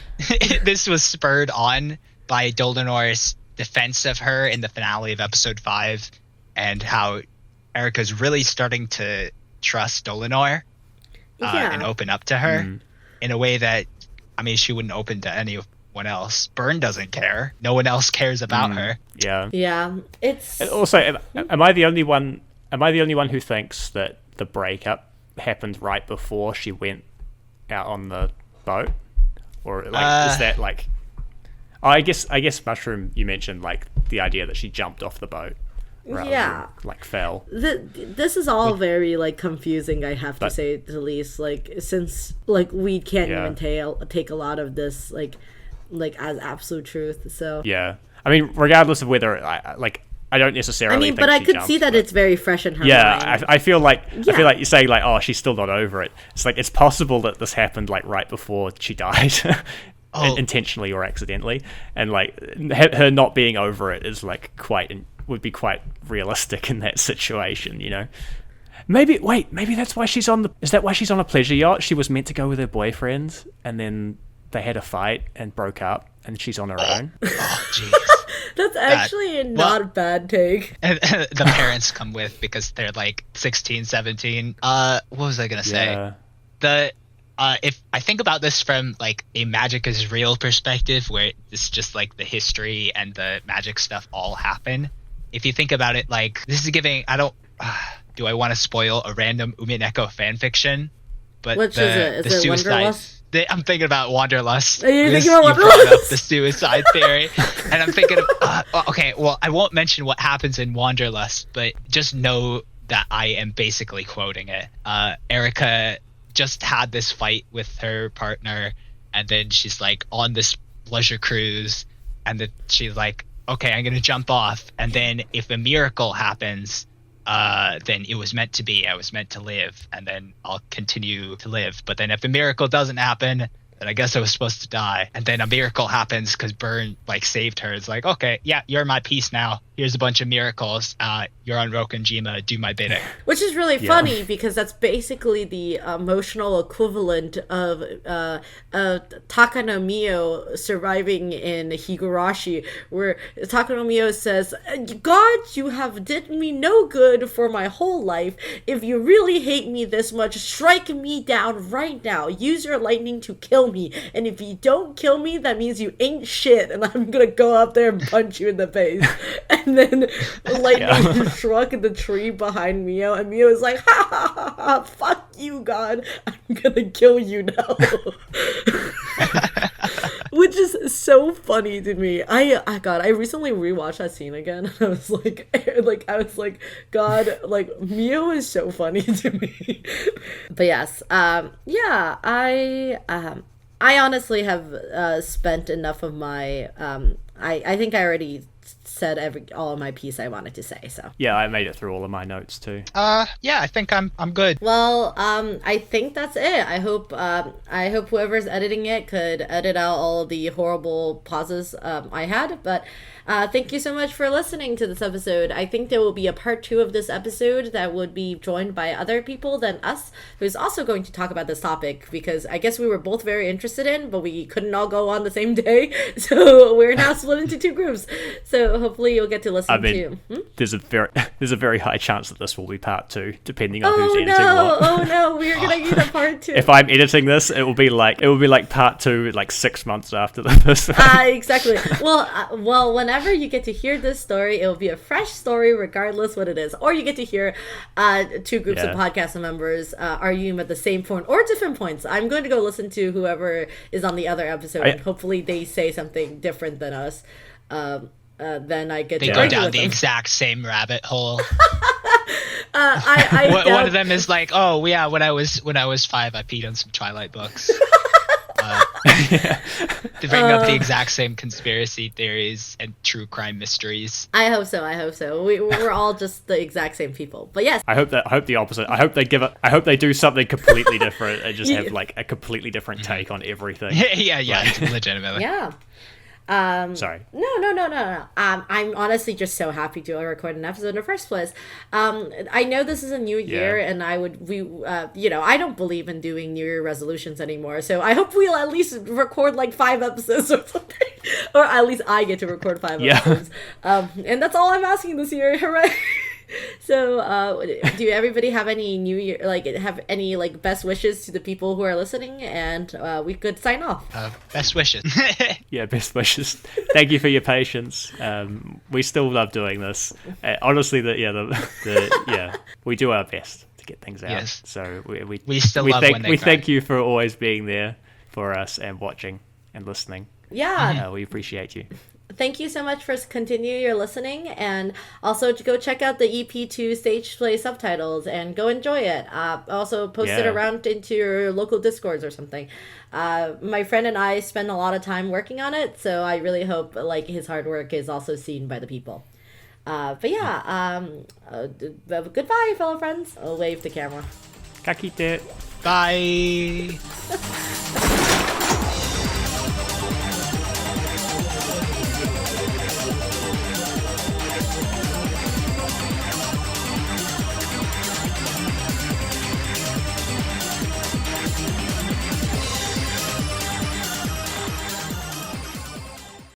was spurred on by Dolinar's defense of her in the finale of episode 5, and how Erika's really starting to trust Dolinar and open up to her in a way that, I mean, she wouldn't open to anyone else. Byrne doesn't care. No one else cares about her. Yeah. Yeah. It's and also, am I the only one? Am I the only one who thinks that the breakup happened right before she went out on the boat, or like is that like? Oh, I guess Mushroom, you mentioned like the idea that she jumped off the boat. Rather than, like fell. This is all very like confusing. I have to say the least. Like since like we can't even take a lot of this like as absolute truth. So yeah, I mean, regardless of whether I don't necessarily. I mean, but I could see that it's very fresh in her mind. I feel like you're saying like, oh, she's still not over it. It's like it's possible that this happened like right before she died, intentionally or accidentally, and like her not being over it is like would be quite realistic in that situation, Maybe that's why she's on is that why she's on a pleasure yacht? She was meant to go with her boyfriend, and then they had a fight and broke up, and she's on her own. Oh, jeez. That's actually not a bad take. The parents come with because they're like 16, 17. What was I gonna say? If I think about this from like a magic is real perspective, where it's just like the history and the magic stuff all happen. If you think about it, like this is giving. Do I want to spoil a random Umineko fanfiction? But which is it? Is it Wanderlust? I'm thinking about Wanderlust. Are you thinking You about brought up the suicide theory, and I'm thinking of okay. Well, I won't mention what happens in Wanderlust, but just know that I am basically quoting it. Erika just had this fight with her partner, and then she's like on this pleasure cruise, and then she's like, okay, I'm gonna jump off, and then if a miracle happens, then it was meant to be. I was meant to live, and then I'll continue to live. But then if a miracle doesn't happen, then I guess I was supposed to die. And then a miracle happens because Byrne like saved her. It's like, okay, yeah, you're my piece now. Here's a bunch of miracles. You're on Rokenjima. Do my bidding. Which is really funny because that's basically the emotional equivalent of Takanomiyo surviving in Higurashi, where Takanomiyo says, God, you have did me no good for my whole life. If you really hate me this much, strike me down right now. Use your lightning to kill me. And if you don't kill me, that means you ain't shit. And I'm gonna go up there and punch you in the face. And then lightning struck the tree behind Mio, and Mio is like, ha ha ha ha, fuck you, God, I'm gonna kill you now. Which is so funny to me. I recently rewatched that scene again. I was like, God, like Mio is so funny to me. But yes, I honestly have spent enough of my I think I already said all of my piece I wanted to say. So Yeah, I made it through all of my notes too. Yeah, I think I'm good. well, I think that's it. I hope whoever's editing it could edit out all the horrible pauses I had. But thank you so much for listening to this episode. I think there will be a part 2 of this episode that would be joined by other people than us, who's also going to talk about this topic, because I guess we were both very interested in, but we couldn't all go on the same day. So we're now split into 2 groups. So hopefully you'll get to listen to. There's a very high chance that this will be part 2, depending on who's editing what. Oh no, we're gonna need a part 2. If I'm editing this, it will be like part 2, like 6 months after the first one. Exactly. Well, whenever you get to hear this story, it will be a fresh story, regardless what it is. Or you get to hear 2 groups of podcast members arguing at the same point or different points. I'm going to go listen to whoever is on the other episode, and hopefully they say something different than us. Then I get they to go argue down with the them. exact same rabbit hole. One One of them is like, oh yeah, when I was 5, I peed on some Twilight books. To bring up the exact same conspiracy theories and true crime mysteries. I hope so. We're all just the exact same people. But yes. I hope the opposite. I hope they do something completely different and just have like a completely different take on everything. yeah, legitimately. Yeah. Sorry. No. I'm honestly just so happy to record an episode in the first place. I know this is a new year, and I don't believe in doing New Year resolutions anymore. So I hope we'll at least record like 5 episodes or something, or at least I get to record 5 episodes. And that's all I'm asking this year. Hooray! So, do everybody have any New Year, have any best wishes to the people who are listening, and we could sign off. Best wishes. Yeah, best wishes. Thank you for your patience. We still love doing this. Honestly, we do our best to get things out. Yes. So we still love when they we cry. thank you for always being there for us and watching and listening. Yeah. We appreciate you. Thank you so much for continuing your listening, and also to go check out the EP2 Stageplay subtitles and go enjoy it. Also post it around into your local Discords or something. My friend and I spend a lot of time working on it, so I really hope his hard work is also seen by the people. Goodbye, fellow friends. I'll wave the camera. Kakite. Bye.